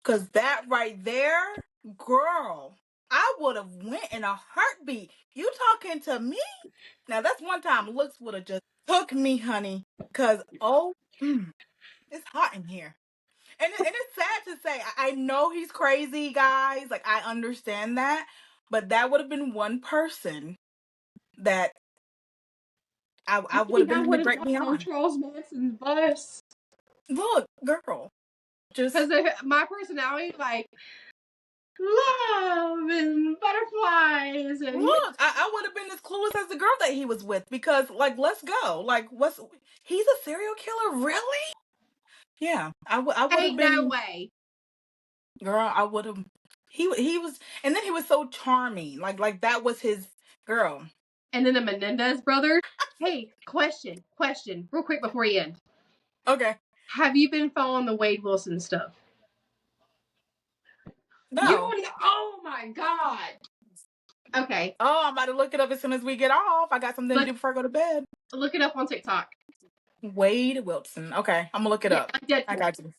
Because that right there, girl. I would have went in a heartbeat. You talking to me? Now that's one time looks would have just took me, honey. Cause it's hot in here. And it's sad to say. I know he's crazy, guys. Like I understand that, but that would have been one person that I would have I been would have right gotten on beyond. Charles Manson's bus. Look, girl, Because just my personality, like, love and butterflies and look. I would have been as clueless as the girl that he was with because, like, let's go. Like, what's he's a serial killer, really? Yeah, I would have ain't no been. way. Girl, I would have. He was, and then he was so charming. Like that was his girl. And then the Menendez brothers. Hey, question, real quick before you end. Okay. Have you been following the Wade Wilson stuff? No. Oh my God. Okay. Oh, I'm about to look it up as soon as we get off. I got something to do before I go to bed. Look it up on TikTok. Wade Wilson. Okay, I'm gonna look it up. Like Deadpool. I got you.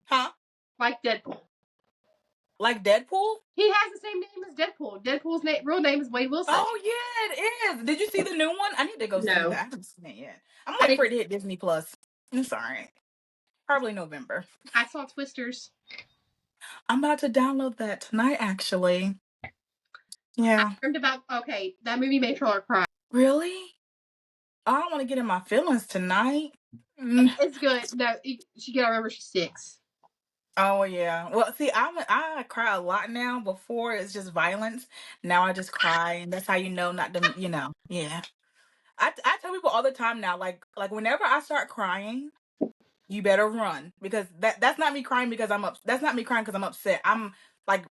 Huh? Like Deadpool. Like Deadpool? He has the same name as Deadpool. Deadpool's real name is Wade Wilson. Oh yeah, it is. Did you see the new one? I need to go see that. I haven't seen it yet. I'm waiting for it to hit Disney Plus. It's alright. Probably November. I saw Twisters. I'm about to download that tonight, actually. Yeah. I learned about that movie made Troller cry. Really? I don't want to get in my feelings tonight. It's good. No, she gotta remember she's 6. Oh yeah. Well, see, I cry a lot now. Before it's just violence. Now I just cry, and that's how you know not to. Yeah. I tell people all the time now, like whenever I start crying, you better run because that's not me crying because that's not me crying because I'm upset. I'm like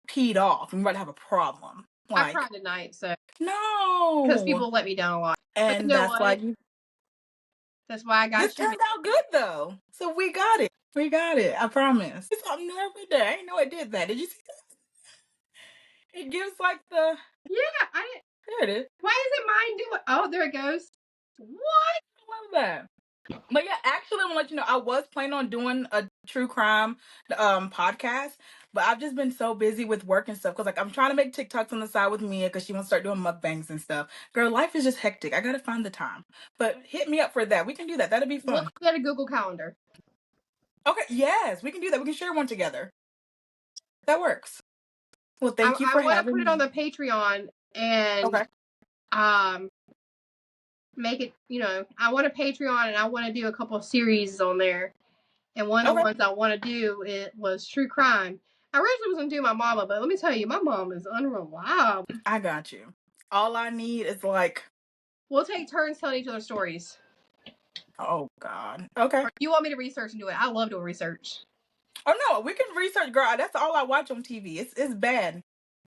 peed off. I'm about to have a problem. Like, I cried tonight, so no, because people let me down a lot. and that's why that's why I got this turned out good though. So we got it. We got it. I promise. It's something new every day. I didn't know it did that. Did you see that? It gives like the I didn't. There it is. Why isn't mine doing? Oh, there it goes. What? I love that. But yeah, actually, I want to let you know I was planning on doing a true crime podcast, but I've just been so busy with work and stuff because like I'm trying to make TikToks on the side with Mia because she wants to start doing mukbangs and stuff. Girl, life is just hectic. I gotta find the time. But hit me up for that. We can do that. That'd be fun. We'll get a Google Calendar. Okay, yes, we can do that. We can share one together. That works. Well, thank you for having me. I want to put it on the Patreon and make it, I want a Patreon and I want to do a couple of series on there. And one of the ones I want to do was true crime. I originally was going to do my mama, but let me tell you, my mom is unreliable. I got you. All I need is like... We'll take turns telling each other stories. Oh, God. Okay. Or you want me to research and do it? I love doing research. Oh, no. We can research, girl. That's all I watch on TV. It's bad.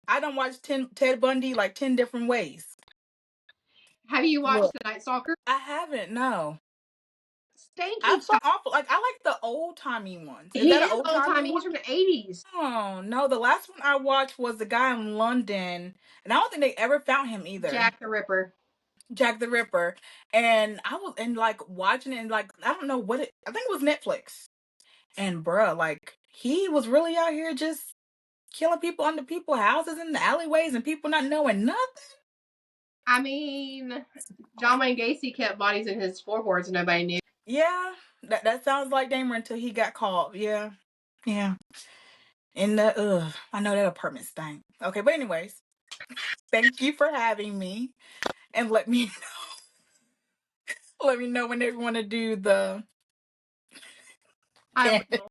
I done watched Ted Bundy like 10 different ways. Have you watched The Night Stalker? I haven't, no. Stinky. I saw awful. Like, I like the old-timey ones. Is that an old-timey? He's from the 80s. Oh, no. The last one I watched was the guy in London. And I don't think they ever found him either. Jack the Ripper. And I was like watching it and like, I don't know what I think it was Netflix. And bruh, like, he was really out here just killing people under people's houses in the alleyways and people not knowing nothing. I mean, John Wayne Gacy kept bodies in his floorboards and nobody knew. Yeah, that sounds like Damer until he got caught. Yeah. And I know that apartment stank. Okay, but anyways, thank you for having me, and let me know when they want to do the. I will.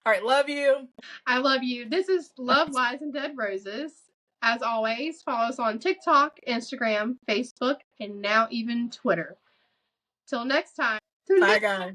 All right, love you. I love you. This is Love, Lies, and Dead Roses. As always, follow us on TikTok, Instagram, Facebook, and now even Twitter. Till next time. Bye, guys.